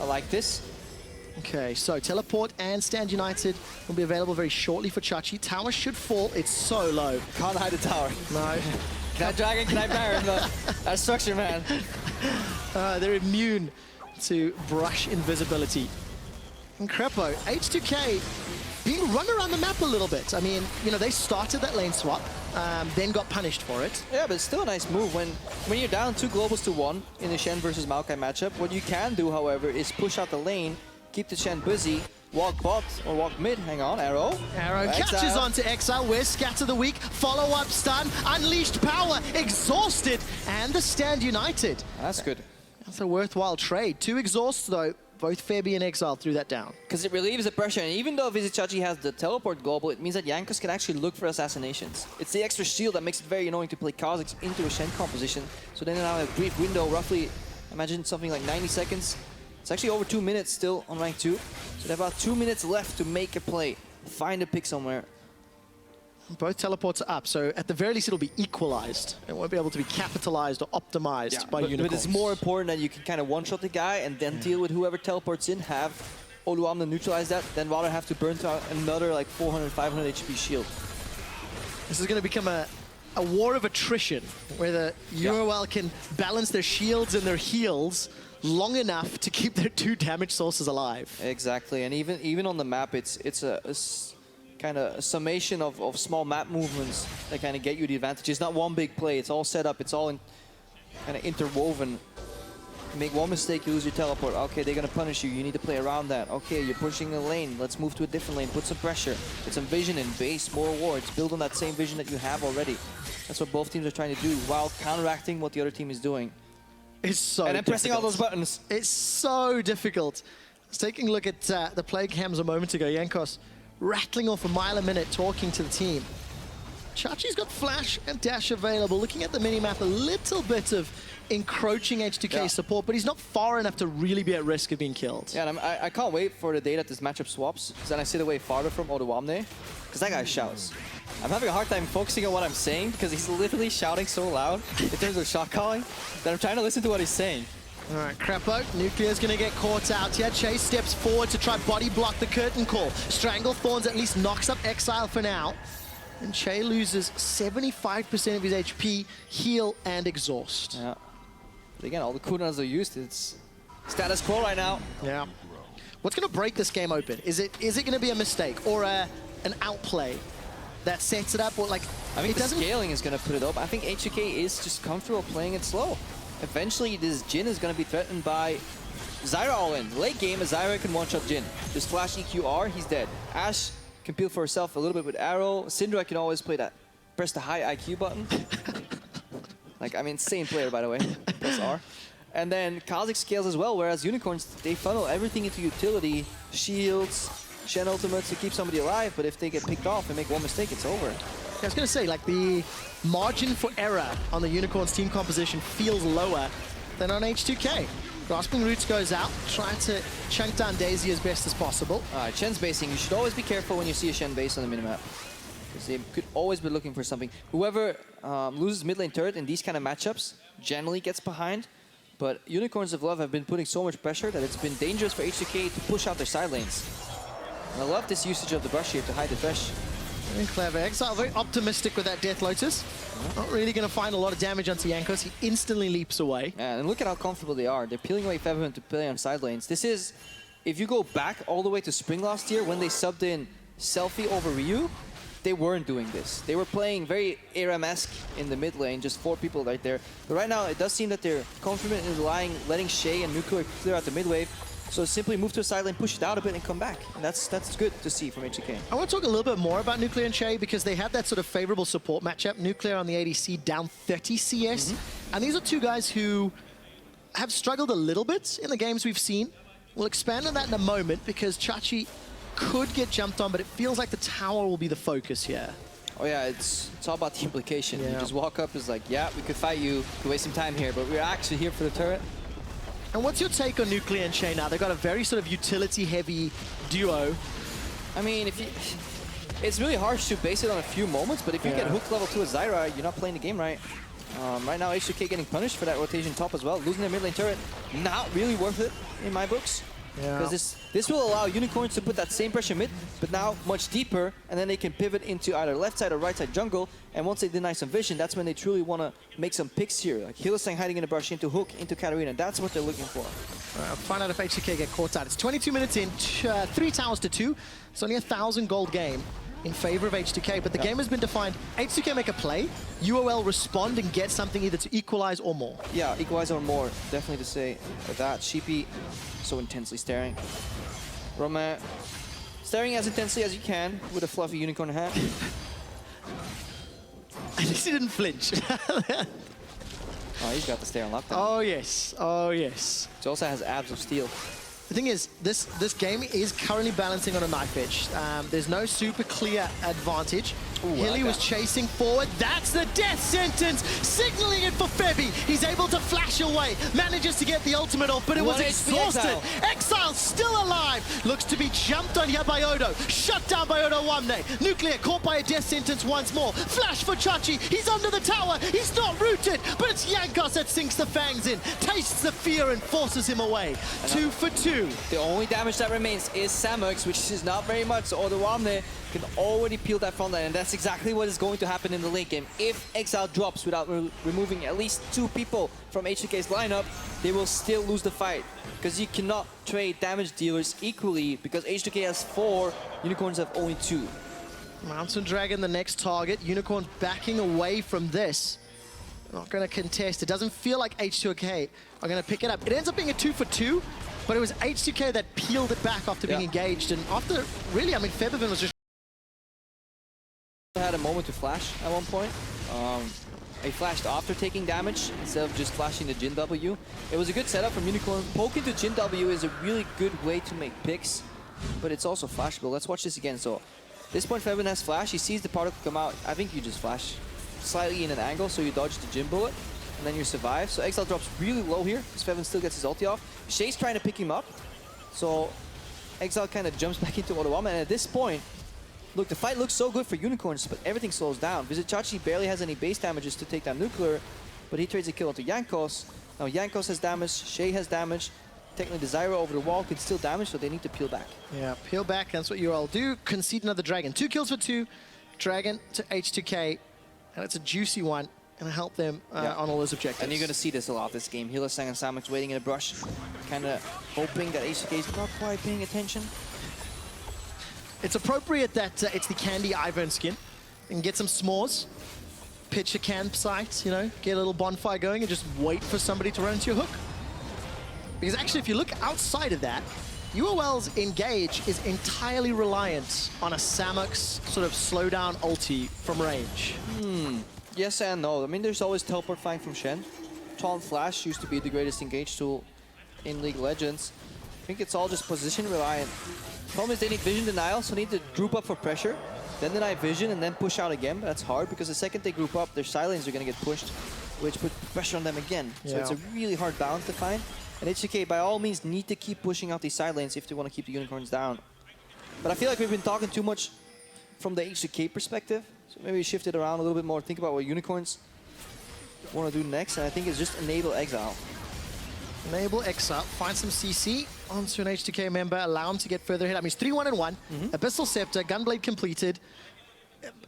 I like this. Okay, so Teleport and Stand United will be available very shortly for Chachi. Tower should fall. It's so low. Can't hide the tower. No. Can I Dragon? Can I Baron? But that's structure, man. They're immune to brush invisibility. And Crepo, H2K being run around the map a little bit. I mean, you know, they started that lane swap, then got punished for it. Yeah, but it's still a nice move. When you're down 2 globals to 1 in the Shen versus Maokai matchup, what you can do, however, is push out the lane, keep the Shen busy, walk bot or walk mid. Hang on, Arrow. Arrow catches onto Exile. Where's Scatter the Weak? Follow-up stun, unleashed power, exhausted, and the Stand United. That's good. That's a worthwhile trade. 2 exhausts, though. Both Fabi and Exile threw that down. Because it relieves the pressure, and even though Vizichachi has the teleport global, it means that Jankos can actually look for assassinations. It's the extra shield that makes it very annoying to play Kha'Zix into a Shen composition. So then now have a brief window, roughly, imagine something like 90 seconds. It's actually over 2 minutes still on rank 2. So they have about 2 minutes left to make a play, find a pick somewhere. Both teleports are up, so at the very least it'll be equalized. It won't be able to be capitalized or optimized by Unicorns. But it's more important that you can kind of one-shot the guy and then deal with whoever teleports in, have Oluwamna neutralize that, then rather have to burn through another like 400, 500 HP shield. This is going to become a war of attrition, where the UOL can balance their shields and their heals long enough to keep their 2 damage sources alive. Exactly, and even on the map, it's a kind of a summation of small map movements that kind of get you the advantage. It's not one big play, it's all set up, it's all kind of interwoven. You make one mistake, you lose your teleport. Okay, they're going to punish you, you need to play around that. Okay, you're pushing a lane, let's move to a different lane, put some pressure, put some vision in, base, more wards, build on that same vision that you have already. That's what both teams are trying to do, while counteracting what the other team is doing. It's so And then pressing all those buttons. It's so difficult. I was taking a look at the play cams a moment ago. Jankos rattling off a mile a minute, talking to the team. Chachi's got flash and dash available. Looking at the minimap, a little bit of encroaching H2K support, but he's not far enough to really be at risk of being killed. Yeah, and I can't wait for the day that this matchup swaps, because then I sit away farther from Oduwamne, because that guy shouts. I'm having a hard time focusing on what I'm saying, because he's literally shouting so loud in terms of shot calling, that I'm trying to listen to what he's saying. All right, Crepo, Nuclear's going to get caught out here. Chase steps forward to try body block the curtain call. Strangle Thorns at least knocks up Exile for now. And Che loses 75% of his HP, heal, and exhaust. Yeah. But again, all the cooldowns are used. It's status quo right now. Yeah. What's going to break this game open? Is it going to be a mistake or an outplay that sets it up? Or like, I think the scaling is going to put it up. I think H2K is just comfortable playing it slow. Eventually, this Jhin is going to be threatened by Zyra all in. Late game, Zyra can one-shot Jhin. Just flash EQR, he's dead. Ashe can peel for herself a little bit with Arrow. Syndra can always play that, press the high IQ button. Like, I'm an insane player, by the way. Press R. And then Kha'Zix scales as well, whereas Unicorns, they funnel everything into utility, shields, Shen ultimates to keep somebody alive, but if they get picked off and make one mistake, it's over. I was going to say, like, the margin for error on the Unicorns team composition feels lower than on H2K. Grasping Roots goes out, trying to chunk down Daisy as best as possible. All right, Shen's basing. You should always be careful when you see a Shen base on the minimap, because they could always be looking for something. Whoever loses mid lane turret in these kind of matchups generally gets behind, but Unicorns of Love have been putting so much pressure that it's been dangerous for H2K to push out their side lanes. And I love this usage of the brush here to hide the Thresh. Very clever. Exile very optimistic with that Death Lotus. Not really going to find a lot of damage onto Jankos. He instantly leaps away. Yeah, and look at how comfortable they are. They're peeling away Featherman to play on side lanes. This is, if you go back all the way to spring last year, when they subbed in Selfie over Ryu, they weren't doing this. They were playing very Aram-esque in the mid lane, just 4 people right there. But right now, it does seem that they're confident in letting Shay and Nuclear clear out the mid wave. So simply move to a side lane, push it out a bit, and come back. And that's good to see from H2K. I want to talk a little bit more about Nuclear and Shay, because they had that sort of favorable support matchup. Nuclear on the ADC down 30 CS. And these are 2 guys who have struggled a little bit in the games we've seen. We'll expand on that in a moment, because Chachi could get jumped on, but it feels like the tower will be the focus here. Oh yeah, it's all about the implication. You just walk up, is like, yeah, we could fight you, we could waste some time here, but we're actually here for the turret. And what's your take on Nuclear and Shay now? They've got a very sort of utility-heavy duo. I mean, if it's really harsh to base it on a few moments, but if you get hooked level 2 with Zyra, you're not playing the game right. Right now, H2K getting punished for that rotation top as well. Losing their mid lane turret, not really worth it in my books. Because this will allow Unicorns to put that same pressure mid, but now much deeper, and then they can pivot into either left side or right side jungle, and once they deny some vision, that's when they truly want to make some picks here. Like Hylissang hiding in the brush into Hook, into Katarina, that's what they're looking for. I'll find out if H2K get caught out. It's 22 minutes in, 3 towers to 2. It's only a 1,000 gold game in favor of H2K, but the game has been defined. H2K make a play, UOL respond and get something either to equalize or more. Yeah, equalize or more, definitely to say that. Sheepy so intensely staring. Romain staring as intensely as you can with a fluffy unicorn hat. At least he didn't flinch. Oh, he's got the stare on lockdown. Oh yes, oh yes. He also has abs of steel. The thing is, this game is currently balancing on a knife edge. There's no super clear advantage. Hilly was chasing forward. That's the death sentence, signaling it for Febby. He's able to flash away, manages to get the ultimate off, but it was exhausted. Exile still alive. Looks to be jumped on here by Odo. Shut down by Odo Wamne. Nuclear caught by a death sentence once more. Flash for Chachi. He's under the tower. He's not rooted, but it's Jankos that sinks the fangs in, tastes the fear and forces him away. 2 for 2. The only damage that remains is Samux, which is not very much, so Odo Wamne can already peel that front line, and that's exactly what is going to happen in the late game. If Exile drops without removing at least 2 people from H2K's lineup, they will still lose the fight, because you cannot trade damage dealers equally, because H2K has 4, Unicorns have only 2. Mountain Dragon, the next target. Unicorns backing away from this. Not going to contest. It doesn't feel like H2K are going to pick it up. It ends up being a 2 for 2, but it was H2K that peeled it back after being engaged, and after, really, I mean, Feathervin was just had a moment to flash at one point. He flashed after taking damage instead of just flashing the Jin W. It was a good setup from Unicorn. Poking to Jin W is a really good way to make picks, but it's also flashable. Let's watch this again. So this point, Fevin has flash. He sees the particle come out. I think you just flash slightly in an angle, so you dodge the Jin bullet, and then you survive. So Exile drops really low here, because Fevin still gets his ulti off. Shay's trying to pick him up, so Exile kind of jumps back into Otoama, and at this point, look, the fight looks so good for Unicorns, but everything slows down. Vizichachi barely has any base damages to take down Nuclear, but he trades a kill onto Jankos. Now Jankos has damage, Shay has damage. Technically, the Zyra over the wall can still damage, so they need to peel back. Yeah, peel back, that's what UOL do. Concede another Dragon. 2 kills for 2. Dragon to H2K, and it's a juicy one, and help them on all those objectives. And you're going to see this a lot this game. Hylissang and Samux waiting in a brush, kind of hoping that H2K is not quite paying attention. It's appropriate that it's the Candy Ivern skin. You can get some s'mores, pitch a campsite, you know, get a little bonfire going and just wait for somebody to run into your hook. Because actually, if you look outside of that, UOL's engage is entirely reliant on a Samux sort of slowdown ulti from range. Yes and no. I mean, there's always teleport flying from Shen. Taunt Flash used to be the greatest engage tool in League of Legends. I think it's all just position reliant. Problem is they need vision denial, so they need to group up for pressure, then deny vision, and then push out again. But that's hard, because the second they group up, their side lanes are going to get pushed, which puts pressure on them again. So it's a really hard balance to find. And H2K, by all means, need to keep pushing out these side lanes if they want to keep the Unicorns down. But I feel like we've been talking too much from the H2K perspective, so maybe shift it around a little bit more, think about what Unicorns want to do next, and I think it's just enable Exile. Enable Exile, find some CC onto an H2K member, allow him to get further ahead. I mean, it's 3-1-1, Abyssal Scepter, Gunblade completed.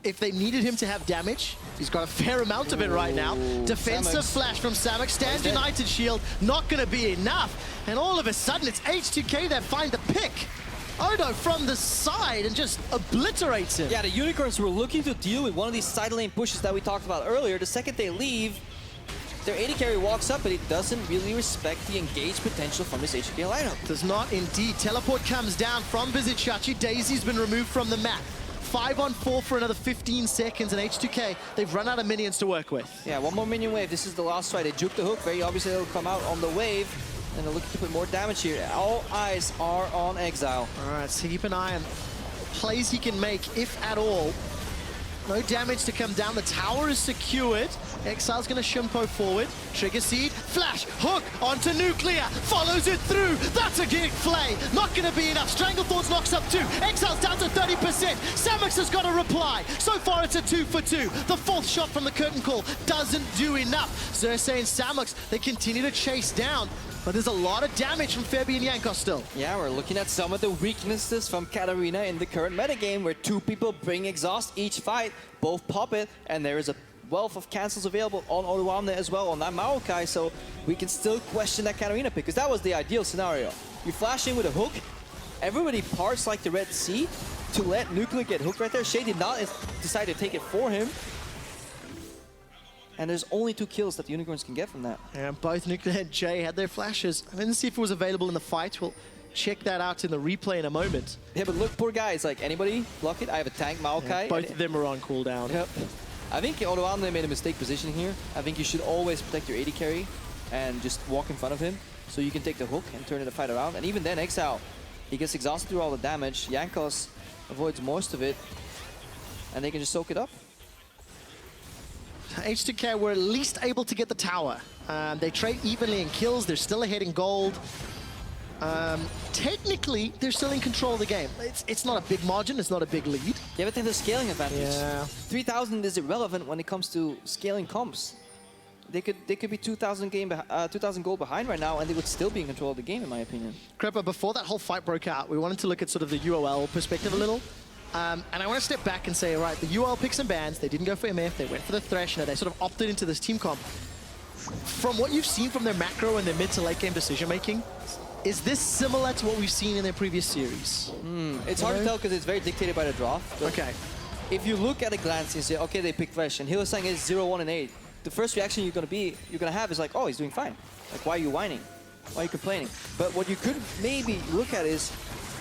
If they needed him to have damage, he's got a fair amount of it right now. Defensive flash from Samux, stands United Shield, not going to be enough. And all of a sudden, it's H2K that find the pick. Odo from the side and just obliterates him. Yeah, the Unicorns were looking to deal with one of these side lane pushes that we talked about earlier. The second they leave, their AD carry walks up, but he doesn't really respect the engaged potential from his H2K lineup. Does not indeed. Teleport comes down from Vizichachi. Daisy's been removed from the map. 5-on-4 for another 15 seconds, and H2K, they've run out of minions to work with. Yeah, one more minion wave. This is the last try. They juke the hook. Very obviously, they'll come out on the wave, and they're looking to put more damage here. All eyes are on Exile. All right, so keep an eye on plays he can make, if at all. No damage to come down. The tower is secured. Exile's going to Shimpo forward. Trigger Seed, flash, hook onto Nuclear. Follows it through. That's a gig flay. Not going to be enough. Stranglethorns knocks up 2. Exile's down to 30%. Samux has got a reply. So far, it's a 2 for 2. The fourth shot from the curtain call doesn't do enough. Xerxes and Samux, they continue to chase down. But there's a lot of damage from Fabi and Jankos still. Yeah, we're looking at some of the weaknesses from Katarina in the current metagame, where 2 people bring exhaust each fight, both pop it, and there is a wealth of cancels available on Oruamne as well on that Maokai, so we can still question that Katarina pick, because that was the ideal scenario. You flash in with a hook, everybody parts like the Red Sea to let Nuclear get hooked right there. Shay did not decide to take it for him. And there's only 2 kills that the Unicorns can get from that. And both Nuclear and Jay had their flashes. I didn't see if it was available in the fight. We'll check that out in the replay in a moment. Yeah, but look, poor guys, like, anybody block it? I have a tank, Maokai. Yeah, both of them are on cooldown. Yep. I think Oruamne made a mistake positioning here. I think you should always protect your AD carry and just walk in front of him so you can take the hook and turn the fight around. And even then, Exile, he gets exhausted through all the damage. Jankos avoids most of it, and they can just soak it up. H2K were at least able to get the tower. They trade evenly in kills. They're still ahead in gold. Technically, they're still in control of the game. It's not a big margin. It's not a big lead. Yeah, but they have the scaling advantage. Yeah. 3,000 is irrelevant when it comes to scaling comps. They could be 2,000 gold behind right now, and they would still be in control of the game, in my opinion. Crepper, before that whole fight broke out, we wanted to look at sort of the UOL perspective a little. And I want to step back and say, all right, the UOL picks and bans. They didn't go for MF. They went for the Thresh. They sort of opted into this team comp. From what you've seen from their macro and their mid to late game decision making, is this similar to what we've seen in their previous series? It's hard to tell because it's very dictated by the draft. Okay. If you look at a glance and say, okay, they picked Thresh, and Hillsang is 0, 1, and 8, the first reaction you're gonna have is like, oh, he's doing fine. Like, why are you whining? Why are you complaining? But what you could maybe look at is,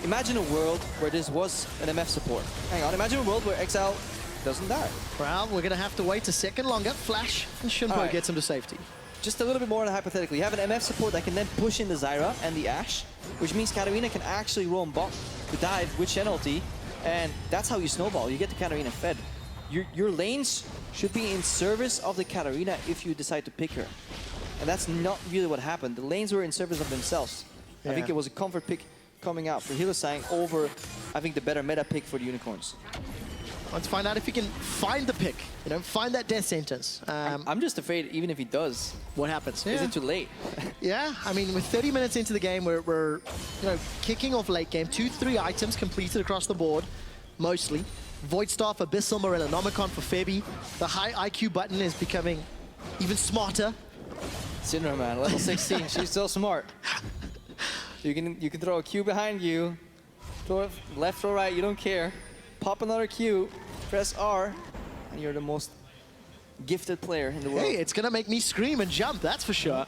imagine a world where this was an MF support. Hang on, imagine a world where Exile doesn't die. Well, we're gonna have to wait a second longer. Flash and Shimpo gets him to safety. Just a little bit more on hypothetically. You have an MF support that can then push in the Zyra and the Ashe, which means Katarina can actually roam bot to dive with Shen ulti, and that's how you snowball. You get the Katarina fed. Your lanes should be in service of the Katarina if you decide to pick her. And that's not really what happened. The lanes were in service of themselves. Yeah. I think it was a comfort pick coming out for Hillsang over, I think, the better meta pick for the Unicorns. Let's find out if he can find the pick, find that death sentence. I'm just afraid, even if he does, what happens? Is it too late? Yeah, I mean, with 30 minutes into the game, we're kicking off late game. 2-3 items completed across the board, mostly. Void Staff, Abyssal, Morella, Nomicon for Fabi. The high IQ button is becoming even smarter. Syndra, man, level 16, she's so smart. You can throw a Q behind you, throw it left or right, you don't care. Pop another Q, press R, and you're the most gifted player in the world. Hey, it's gonna make me scream and jump, that's for sure.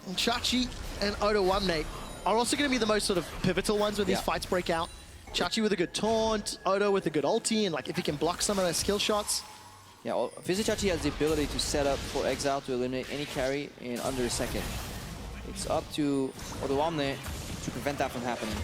And Chachi and Oruamne are also gonna be the most sort of pivotal ones when these fights break out. Chachi with a good taunt, Odo with a good ulti, and if he can block some of their skill shots. Yeah, Chachi has the ability to set up for Exile to eliminate any carry in under a second. It's up to Oruamne to prevent that from happening.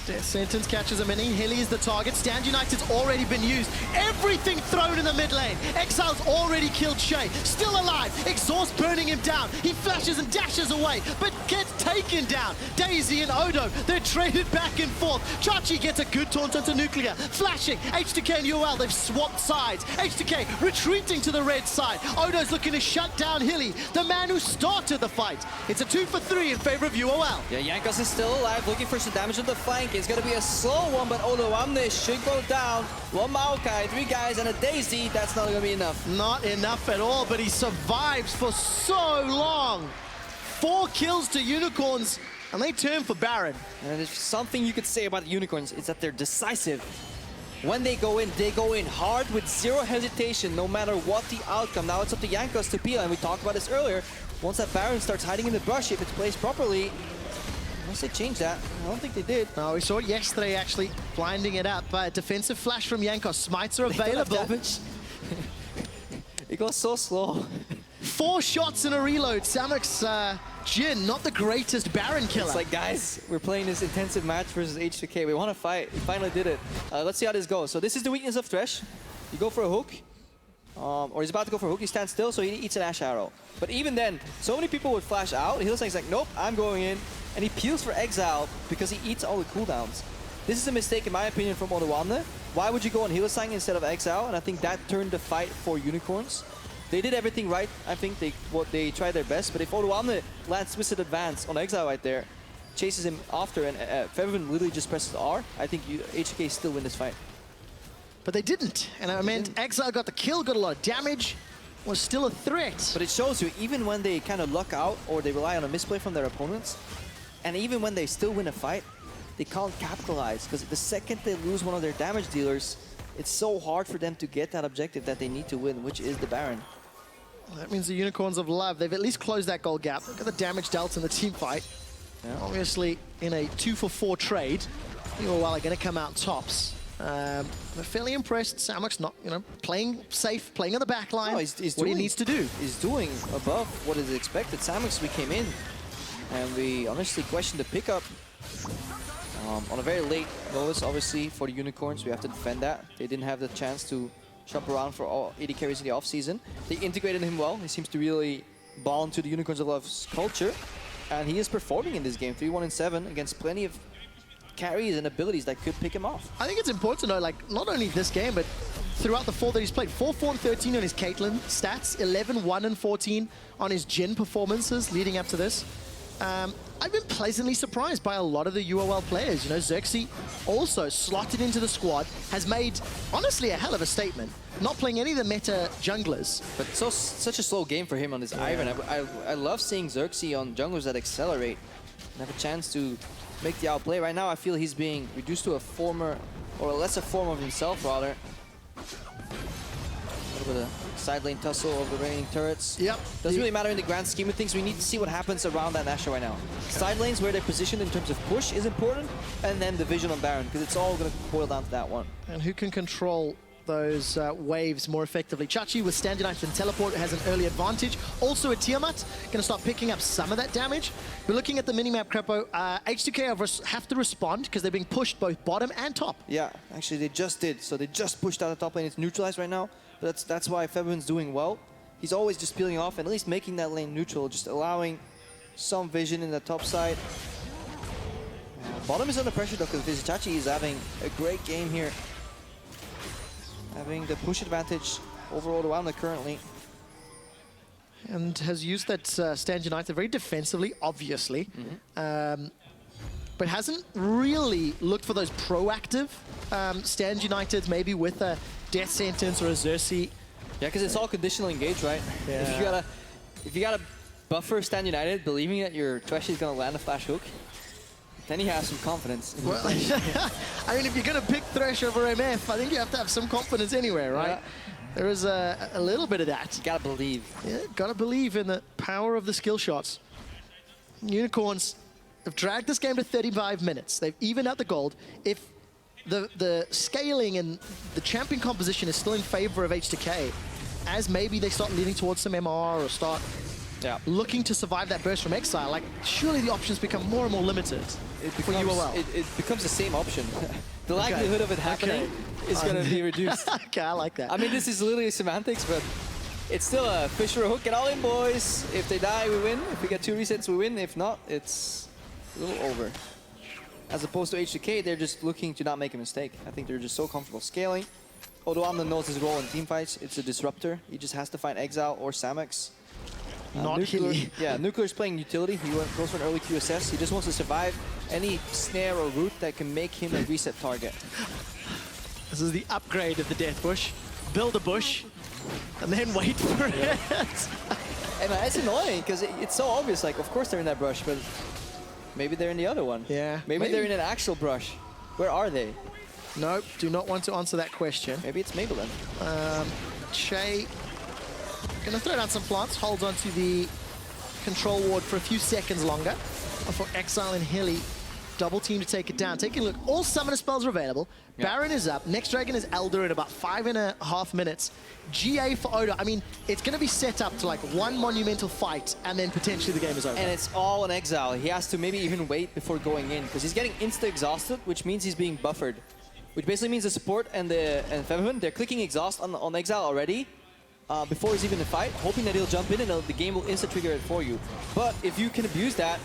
Death Sentence catches a mini. Hilly is the target. Stand United's already been used. Everything thrown in the mid lane. Exile's already killed Shay. Still alive. Exhaust burning him down. He flashes and dashes away, but gets taken down. Daisy and Odo, they're traded back and forth. Chachi gets a good taunt onto Nuclear. Flashing. H2K and UOL, they've swapped sides. H2K retreating to the red side. Odo's looking to shut down Hilly, the man who started the fight. It's a 2 for 3 in favor of UOL. Yeah, Jankos is still alive, looking for some damage on the flank. It's going to be a slow one, but Oruamne should go down. One Maokai, 3 guys, and a Daisy. That's not going to be enough. Not enough at all, but he survives for so long. 4 kills to Unicorns, and they turn for Baron. And there's something you could say about the Unicorns, is that they're decisive. When they go in hard with zero hesitation, no matter what the outcome. Now it's up to Jankos to peel, and we talked about this earlier. Once that Baron starts hiding in the brush, if it's placed properly, unless they change that, I don't think they did. No, we saw it yesterday actually, blinding it up. Defensive flash from Jankos. Smites are available. It goes so slow. 4 shots in a reload. Samux Jin, not the greatest Baron killer. It's like, guys, we're playing this intensive match versus H2K. We want to fight. We finally did it. Let's see how this goes. So this is the weakness of Thresh. You go for a hook, or he's about to go for a hook. He stands still, so he eats an Ash Arrow. But even then, so many people would flash out. He's like, nope, I'm going in. And he peels for Exile because he eats all the cooldowns. This is a mistake, in my opinion, from Odoamne. Why would you go on Hylissang instead of Exile? And I think that turned the fight for Unicorns. They did everything right. I think they tried their best. But if Odoamne lands Twisted Advance on Exile right there, chases him after, and Feven literally just presses R, I think H2K still win this fight. But they didn't. And I meant Exile got the kill, got a lot of damage, was still a threat. But it shows you, even when they kind of luck out or they rely on a misplay from their opponents, and even when they still win a fight, they can't capitalize. Because the second they lose one of their damage dealers, it's so hard for them to get that objective that they need to win, which is the Baron. That means the Unicorns of Love, they've at least closed that gold gap. Look at the damage dealt in the team fight. Yeah. Obviously, in a 2-for-4 trade, UOL are going to come out tops. They're fairly impressed. Samuk's not, playing safe, playing on the back line. No, he's what doing, he needs to do. He's doing above what is expected. Samux, we came in, and we honestly questioned the pickup. On a very late notice, obviously, for the Unicorns, we have to defend that. They didn't have the chance to shop around for all 80 carries in the offseason. They integrated him well. He seems to really bond to the Unicorns of Love's culture. And he is performing in this game, 3-1-7, against plenty of carries and abilities that could pick him off. I think it's important to know, like, not only this game, but throughout the 4 that he's played, 4-4-13 on his Caitlyn stats, 11-1-14 on his Jin performances leading up to this. I've been pleasantly surprised by a lot of the UOL players. Xerxes also slotted into the squad, has made, honestly, a hell of a statement. Not playing any of the meta junglers. But such a slow game for him on this Iron. I love seeing Xerxes on junglers that accelerate and have a chance to make the outplay. Right now, I feel he's being reduced to a former, or a lesser form of himself, rather. A little bit of side lane tussle of the remaining turrets. Yep. Doesn't really matter in the grand scheme of things. We need to see what happens around that Nashor right now. Okay. Side lanes, where they're positioned in terms of push is important, and then the vision on Baron, because it's all going to boil down to that one. And who can control those waves more effectively? Chachi with Stand United and Teleport has an early advantage. Also a Tiamat, going to start picking up some of that damage. We're looking at the minimap, Crepo. H2K have to respond because they're being pushed both bottom and top. Yeah, actually they just did. So they just pushed out the top lane. It's neutralized right now. But that's why Feben's doing well. He's always just peeling off and at least making that lane neutral, just allowing some vision in the top side. Bottom is under pressure though, because Vizichachi is having a great game here. Having the push advantage over Odoamne currently. And has used that Stand United very defensively, obviously. But hasn't really looked for those proactive Stand Uniteds, maybe with a Death Sentence or a Xerxes. Yeah, because it's all conditional engage, right? Yeah. If you gotta buffer Stand United, believing that your Thresh is gonna land a flash hook, then you have some confidence. Well, I mean, if you're gonna pick Thresh over MF, I think you have to have some confidence anywhere, right? Yeah. There is a little bit of that. You gotta believe. Yeah, gotta believe in the power of the skill shots. Unicorns have dragged this game to 35 minutes. They've evened out the gold. If the scaling and the champion composition is still in favor of H2K, as maybe they start leaning towards some MR or start looking to survive that burst from Exile, like, surely the options become more and more limited for UOL. It becomes the same option. The likelihood of it happening is going to be reduced. Okay, I like that. I mean, this is literally semantics, but it's still a fish or a hook. Get all in, boys. If they die, we win. If we get 2 resets, we win. If not, it's a little over. As opposed to H2K, they're just looking to not make a mistake. I think they're just so comfortable scaling. Odoamne knows his role in teamfights. It's a disruptor. He just has to find Exile or Samux. Not Nuclear. Yeah, Nuclear's playing utility. He goes for an early QSS. He just wants to survive any snare or root that can make him a reset target. This is the upgrade of the Death Bush. Build a bush, and then wait for it. And it's annoying, because it's so obvious. Like, of course they're in that brush, but maybe they're in the other one. Yeah. Maybe they're in an actual brush. Where are they? Nope, do not want to answer that question. Maybe it's Maybelline. Shay gonna throw down some plants, holds onto the control ward for a few seconds longer before Exile and Hilly double team to take it down. Taking a look, all summoner spells are available. Yeah. Baron is up. Next Dragon is Elder in about 5.5 minutes. GA for Odo. I mean, it's going to be set up to like one monumental fight, and then potentially the game is over. And it's all on Exile. He has to maybe even wait before going in, because he's getting insta-exhausted, which means he's being buffered. Which basically means the support and Feminine, they're clicking exhaust on Exile already before he's even in the fight, hoping that he'll jump in and the game will insta-trigger it for you. But if you can abuse that,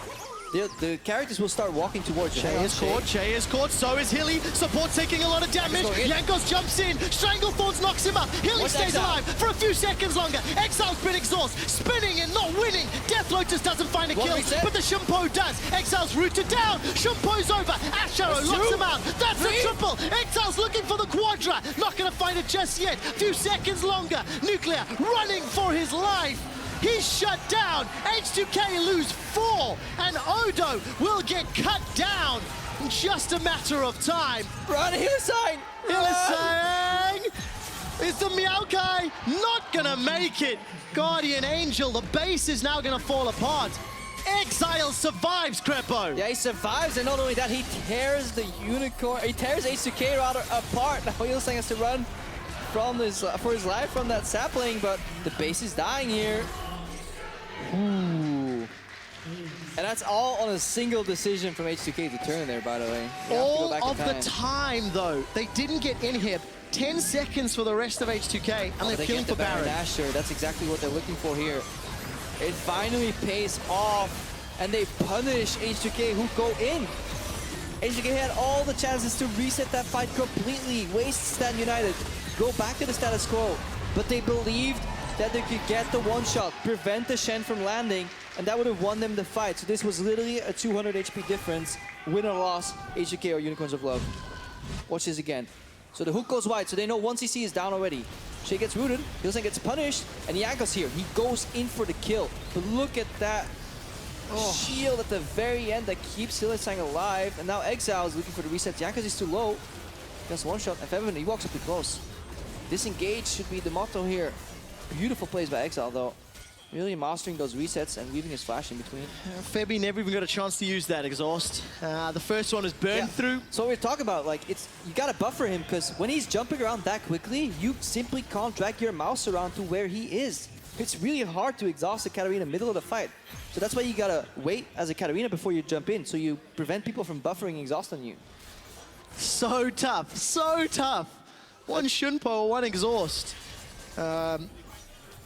the characters will start walking towards you. Che is caught, so is Hilly. Support taking a lot of damage. Jankos jumps in, Stranglethorns knocks him up. Hilly stays alive for a few seconds longer. Exile's been exhausted, spinning and not winning. Death Lotus doesn't find a kill, but the Shumpo does. Exile's rooted down, Shumpo's over. Ash Arrow locks him out. That's a triple. Exile's looking for the Quadra. Not gonna find it just yet. Few seconds longer. Nuclear running for his life. He's shut down. H2K lose 4, and Odo will get cut down in just a matter of time. Run, Hillsang! Hillsang! Is the Maokai not gonna make it? Guardian Angel, the base is now gonna fall apart. Exile survives, Crepo. Yeah, he survives, and not only that, he tears the Unicorn, he tears H2K rather apart. Now Hillsang has to run from for his life from that sapling, but the base is dying here. Ooh. And that's all on a single decision from H2K to turn there, by the way. All of the time, though. They didn't get inhib. 10 seconds for the rest of H2K, and they're killing for Baron. Asher. That's exactly what they're looking for here. It finally pays off, and they punish H2K, who go in. H2K had all the chances to reset that fight completely, waste Stand United, go back to the status quo, but they believed that they could get the one-shot, prevent the Shen from landing, and that would have won them the fight. So this was literally a 200 HP difference, win or loss, H2K or Unicorns of Love. Watch this again. So the hook goes wide, so they know 1cc is down already. Shay gets rooted, Hillsang gets punished, and Jankos here. He goes in for the kill. But look at that shield at the very end that keeps Hillsang alive. And now Exile is looking for the reset. Jankos is too low. Just one shot, and Femin, he walks up too close. Disengage should be the motto here. Beautiful plays by Exile, though. Really mastering those resets and weaving his flash in between. Febby never even got a chance to use that exhaust. The first one is burned through. So we're talking about, like, you gotta buffer him, because when he's jumping around that quickly, you simply can't drag your mouse around to where he is. It's really hard to exhaust a Katarina in the middle of the fight. So that's why you gotta wait as a Katarina before you jump in, so you prevent people from buffering exhaust on you. So tough, so tough. One Shunpo, one exhaust.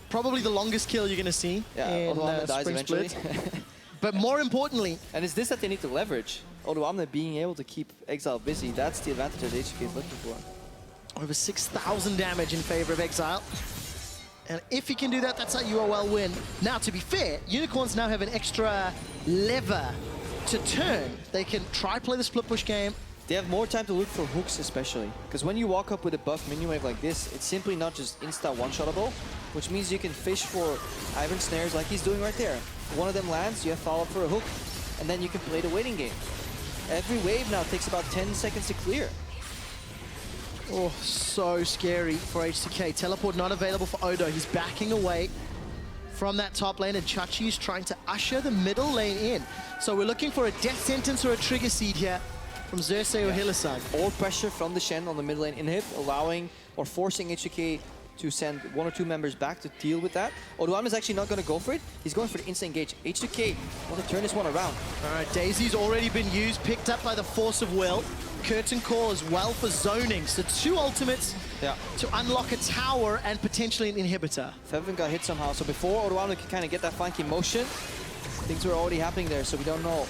Probably the longest kill you're going to see in dies Spring eventually. Split. But more importantly... And it's this that they need to leverage. Odoamne being able to keep Exile busy, that's the advantage that HK is looking for. Over 6,000 damage in favor of Exile. And if he can do that, that's a UOL win. Now, to be fair, Unicorns now have an extra lever to turn. They can try play the split push game. They have more time to look for hooks, especially. Because when you walk up with a buff minion wave like this, it's simply not just insta one-shottable, which means you can fish for Iron Snares like he's doing right there. If one of them lands, you have follow-up for a hook, and then you can play the waiting game. Every wave now takes about 10 seconds to clear. Oh, so scary for H2K. Teleport not available for Odo. He's backing away from that top lane, and Chachi is trying to usher the middle lane in. So we're looking for a death sentence or a trigger seed here from Xerxes or Hillsang. All pressure from the Shen on the mid lane inhib, allowing or forcing H2K to send one or two members back to deal with that. Odoamne is actually not going to go for it. He's going for the instant engage. H2K want to turn this one around. All right, Daisy's already been used, picked up by the force of will. Curtain Call as well for zoning. So 2 ultimates to unlock a tower and potentially an inhibitor. Fevin got hit somehow. So before Odoamne could kind of get that flanking motion, things were already happening there, so we don't know.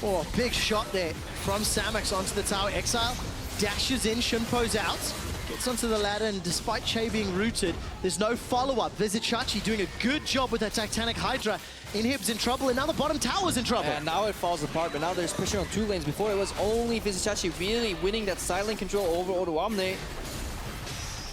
Oh, big shot there from Samex onto the tower. Exile dashes in, Shunpo's out. Gets onto the ladder, and despite Che being rooted, there's no follow-up. Vizichachi doing a good job with that Titanic Hydra. Inhib's in trouble, and now the bottom tower's in trouble. And now it falls apart, but now there's pressure on 2 lanes. Before it was only Vizichachi really winning that silent control over Odoamne.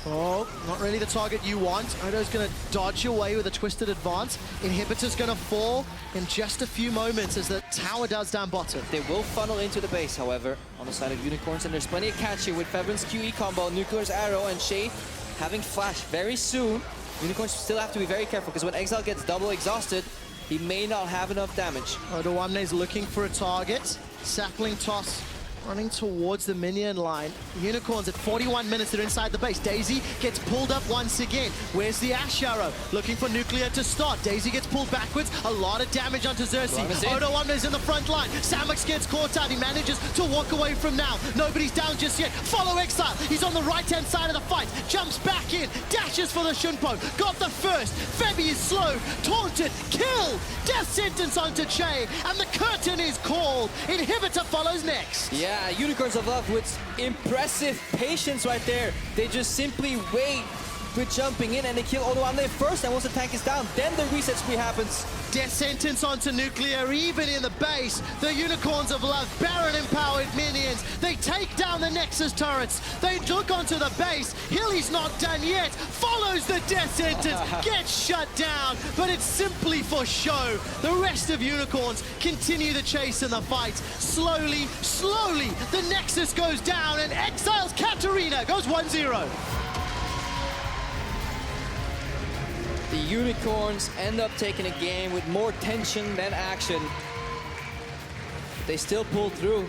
Oh, not really the target you want. Odo's going to dodge away with a twisted advance. Inhibitor's going to fall in just a few moments as the tower does down bottom. They will funnel into the base, however, on the side of Unicorns, and there's plenty of catch here with Fevin's QE combo, Nuclear's arrow, and Shay having flash very soon. Unicorns still have to be very careful, because when Exile gets double exhausted, he may not have enough damage. Odoamne's looking for a target. Sapling toss running towards the minion line. Unicorns at 41 minutes, they're inside the base. Daisy gets pulled up once again. Where's the Ash Arrow? Looking for Nuclear to start. Daisy gets pulled backwards. A lot of damage onto Xerxes. Odo Omna's in the front line. Samux gets caught out. He manages to walk away from now. Nobody's down just yet. Follow Exile. He's on the right-hand side of the fight. Jumps back in. Dashes for the Shunpo. Got the first. Febby is slowed. Taunted. Kill. Death sentence onto Che. And the curtain is called. Inhibitor follows next. Yeah, Unicorns of Love with impressive patience right there. They just simply wait with jumping in and they kill Odo Amne first, and once the tank is down, then the reset spree happens. Death sentence onto Nuclear, even in the base. The Unicorns of Love, Baron-empowered minions. They take down the Nexus turrets. They look onto the base. Hilly's not done yet. Follows the death sentence, gets shut down, but it's simply for show. The rest of Unicorns continue the chase and the fight. Slowly, slowly, the Nexus goes down and exiles Katarina, goes 1-0. The Unicorns end up taking a game with more tension than action. They still pull through.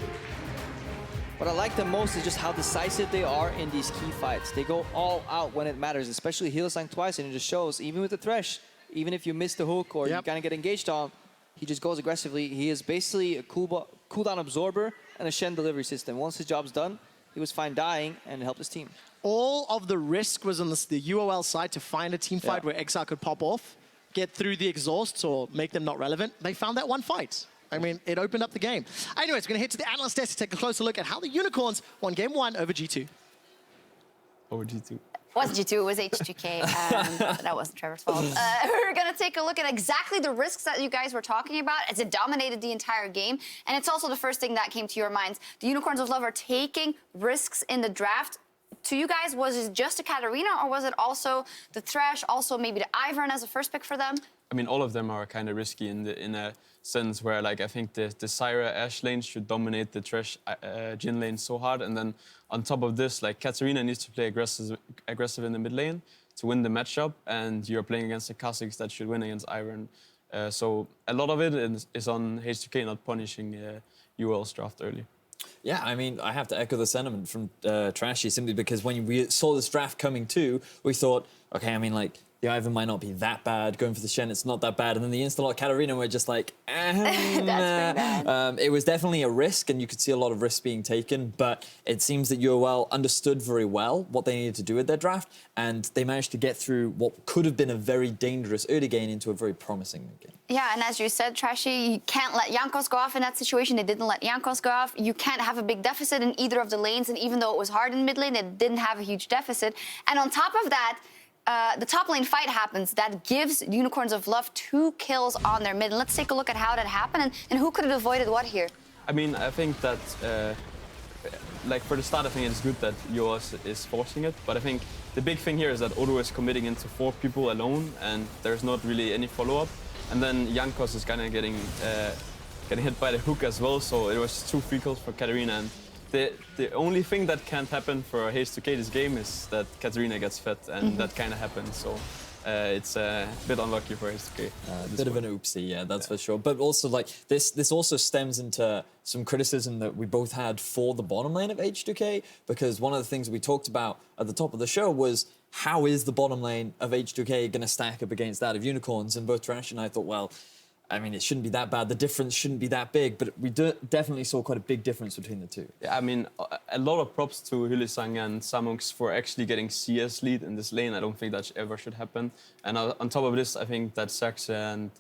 What I like the most is just how decisive they are in these key fights. They go all out when it matters, especially Hylissang twice, and it just shows, even with the Thresh, even if you miss the hook or you kind of get engaged on, he just goes aggressively. He is basically a cooldown absorber and a Shen delivery system. Once his job's done, he was fine dying and helped his team. All of the risk was on the UOL side to find a team fight where Exile could pop off, get through the exhausts or make them not relevant. They found that one fight. I mean, it opened up the game. Anyways, we're going to head to the analyst desk to take a closer look at how the Unicorns won game 1 over G2. Over G2. It wasn't G2, it was H2K. That wasn't Trevor's fault. We're going to take a look at exactly the risks that you guys were talking about as it dominated the entire game. And it's also the first thing that came to your minds. The Unicorns of Love are taking risks in the draft. To you guys, was it just a Katarina, or was it also the Thresh, also maybe the Ivern as a first pick for them? I mean, all of them are kind of risky in a sense where, like, I think the Syra Ashe lane should dominate the Thresh Jhin lane so hard, and then on top of this, like, Katarina needs to play aggressive in the mid lane to win the matchup, and you're playing against the Kha'Zix that should win against Ivern. So a lot of it is on H2K not punishing UOL's draft early. Yeah, I mean, I have to echo the sentiment from Trashy, simply because when we saw this draft coming too, we thought, okay, I mean, like, the Ivern might not be that bad. Going for the Shen, it's not that bad. And then the Instalot Katarina, we're just like, That's pretty bad. It was definitely a risk, and you could see a lot of risks being taken. But it seems that UOL understood very well what they needed to do with their draft, and they managed to get through what could have been a very dangerous early game into a very promising mid game. Yeah, and as you said, Trashy, you can't let Jankos go off in that situation. They didn't let Jankos go off. You can't have a big deficit in either of the lanes, and even though it was hard in mid lane, they didn't have a huge deficit. And on top of that, the top lane fight happens that gives Unicorns of Love 2 kills on their mid. And let's take a look at how that happened and who could have avoided what here. I mean, I think that, like, for the start, I think it's good that UOL is forcing it. But I think the big thing here is that Odo is committing into 4 people alone, and there's not really any follow-up. And then Jankos is kind of getting hit by the hook as well. So it was 2 free kills for Katarina. And the only thing that can't happen for H2K this game is that Katarina gets fed, and that kind of happened. So it's a bit unlucky for H2K. A bit of an oopsie, yeah, that's for sure. But also, like, this also stems into some criticism that we both had for the bottom lane of H2K, because one of the things we talked about at the top of the show was, how is the bottom lane of H2K going to stack up against that of Unicorns? And both Trash and I thought, well, I mean, it shouldn't be that bad. The difference shouldn't be that big, but we definitely saw quite a big difference between the two. Yeah, I mean, a lot of props to Hylissang and Samux for actually getting CS lead in this lane. I don't think that ever should happen. And on top of this, I think that Sax and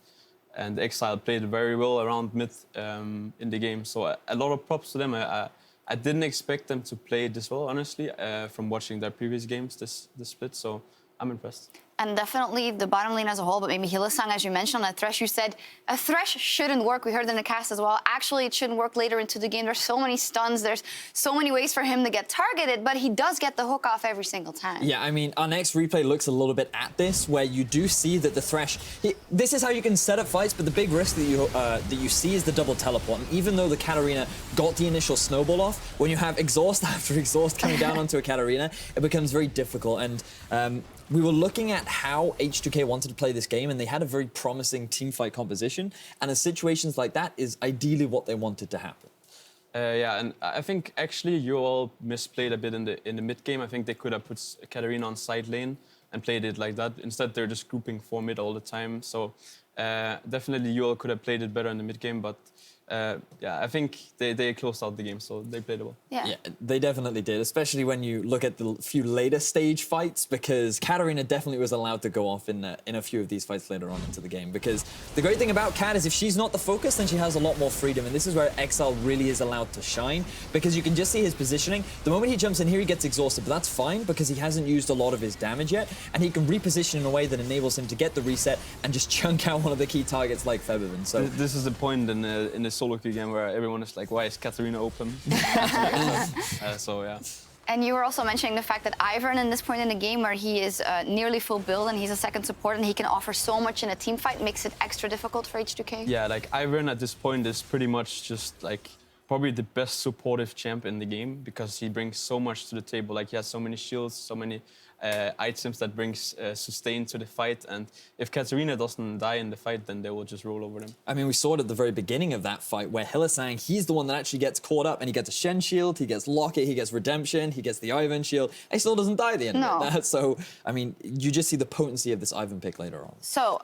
Exile played very well around mid in the game. So a lot of props to them. I didn't expect them to play this well, honestly, from watching their previous games, this split. So I'm impressed. And definitely the bottom lane as a whole, but maybe Hylissang, as you mentioned, on a Thresh, you said a Thresh shouldn't work. We heard in the cast as well. Actually, it shouldn't work later into the game. There's so many stuns. There's so many ways for him to get targeted, but he does get the hook off every single time. Yeah, I mean, our next replay looks a little bit at this, where you do see that the Thresh... This is how you can set up fights, but the big risk that you see is the double teleport. And even though the Katarina got the initial snowball off, when you have exhaust after exhaust coming down onto a Katarina, it becomes very difficult. And we were looking at how H2K wanted to play this game, and they had a very promising teamfight composition. And in situations like that is ideally what they wanted to happen. Yeah, and I think actually UOL misplayed a bit in the mid game. I think they could have put Katarina on side lane and played it like that. Instead, they're just grouping for mid all the time. So definitely UOL could have played it better in the mid game, but yeah, I think they closed out the game, so they played it well. Yeah, they definitely did, especially when you look at the few later stage fights, because Katarina definitely was allowed to go off in a few of these fights later on into the game. Because the great thing about Kat is if she's not the focus, then she has a lot more freedom, and this is where Exile really is allowed to shine, because you can just see his positioning. The moment he jumps in here, he gets exhausted, but that's fine because he hasn't used a lot of his damage yet, and he can reposition in a way that enables him to get the reset and just chunk out one of the key targets like Febiven. So this is the point in the solo queue game where everyone is like, why is Katarina open? So yeah. And you were also mentioning the fact that Ivern in this point in the game where he is nearly full build and he's a second support and he can offer so much in a team fight makes it extra difficult for H2K. Yeah, like Ivern at this point is pretty much just like probably the best supportive champ in the game because he brings so much to the table. Like he has so many shields, so many items that brings sustain to the fight, and if Katarina doesn't die in the fight, then they will just roll over them. I mean, we saw it at the very beginning of that fight where Hylissang, he's the one that actually gets caught up and he gets a Shen shield, he gets Locket, he gets Redemption, he gets the Ivern shield, and he still doesn't die at the end of it. So, I mean, you just see the potency of this Ivern pick later on. So,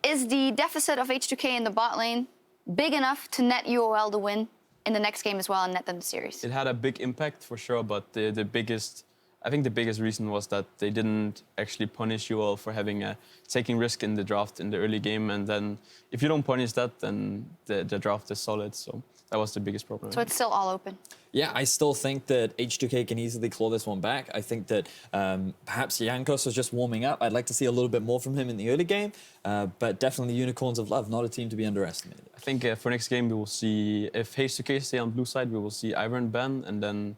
is the deficit of H2K in the bot lane big enough to net UOL the win in the next game as well and net them the series? It had a big impact for sure, but I think the biggest reason was that they didn't actually punish UOL for taking risk in the draft in the early game, and then if you don't punish that, then the draft is solid. So that was the biggest problem. So it's still all open. Yeah, I still think that H2K can easily claw this one back. I think that perhaps Jankos was just warming up. I'd like to see a little bit more from him in the early game, but definitely Unicorns of Love, not a team to be underestimated. I think for next game we will see, if H2K stay on blue side, we will see Ivern ban, and then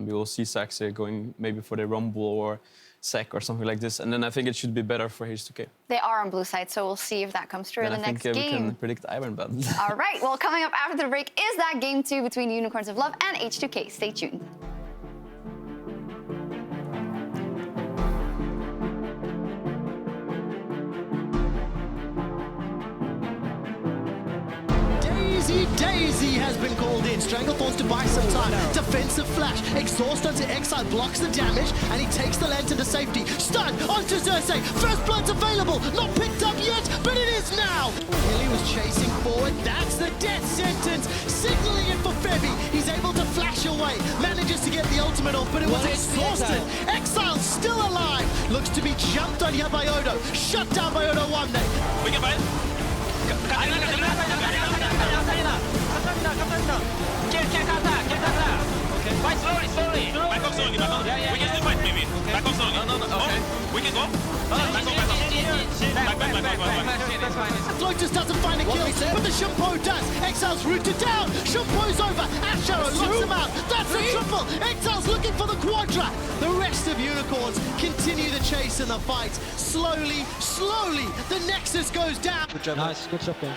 we will see Saxe going maybe for the Rumble or Sec or something like this. And then I think it should be better for H2K. They are on blue side, so we'll see if that comes true in the next game. I think we can predict Ivern ban. All right, well, coming up after the break is that game 2 between Unicorns of Love and H2K. Stay tuned. Daisy has been called in. Stranglethorns to buy some time. Defensive flash. Exhaust onto Exile blocks the damage, and he takes the lantern to safety. Stun onto Xerxes. First blood's available. Not picked up yet, but it is now. Hilly was chasing forward. That's the death sentence. Signaling it for Febby. He's able to flash away. Manages to get the ultimate off, but it was exhausted. Exile's still alive. Looks to be jumped on here by Odo. Shut down by Odo one day. We can fight. Fight slowly. Back up slowly. We can still fight maybe. Back up slowly. No. Okay. We can go. Back. Floatus doesn't find a kill, but the Shumpo does. Exile's rooted down. Shumpo's over. Ash Arrow locks him out. That's a triple. Exile's looking for the quadra. The rest of Unicorns continue the chase in the fight. Slowly, the Nexus goes down. Good job. Nice, good job, man.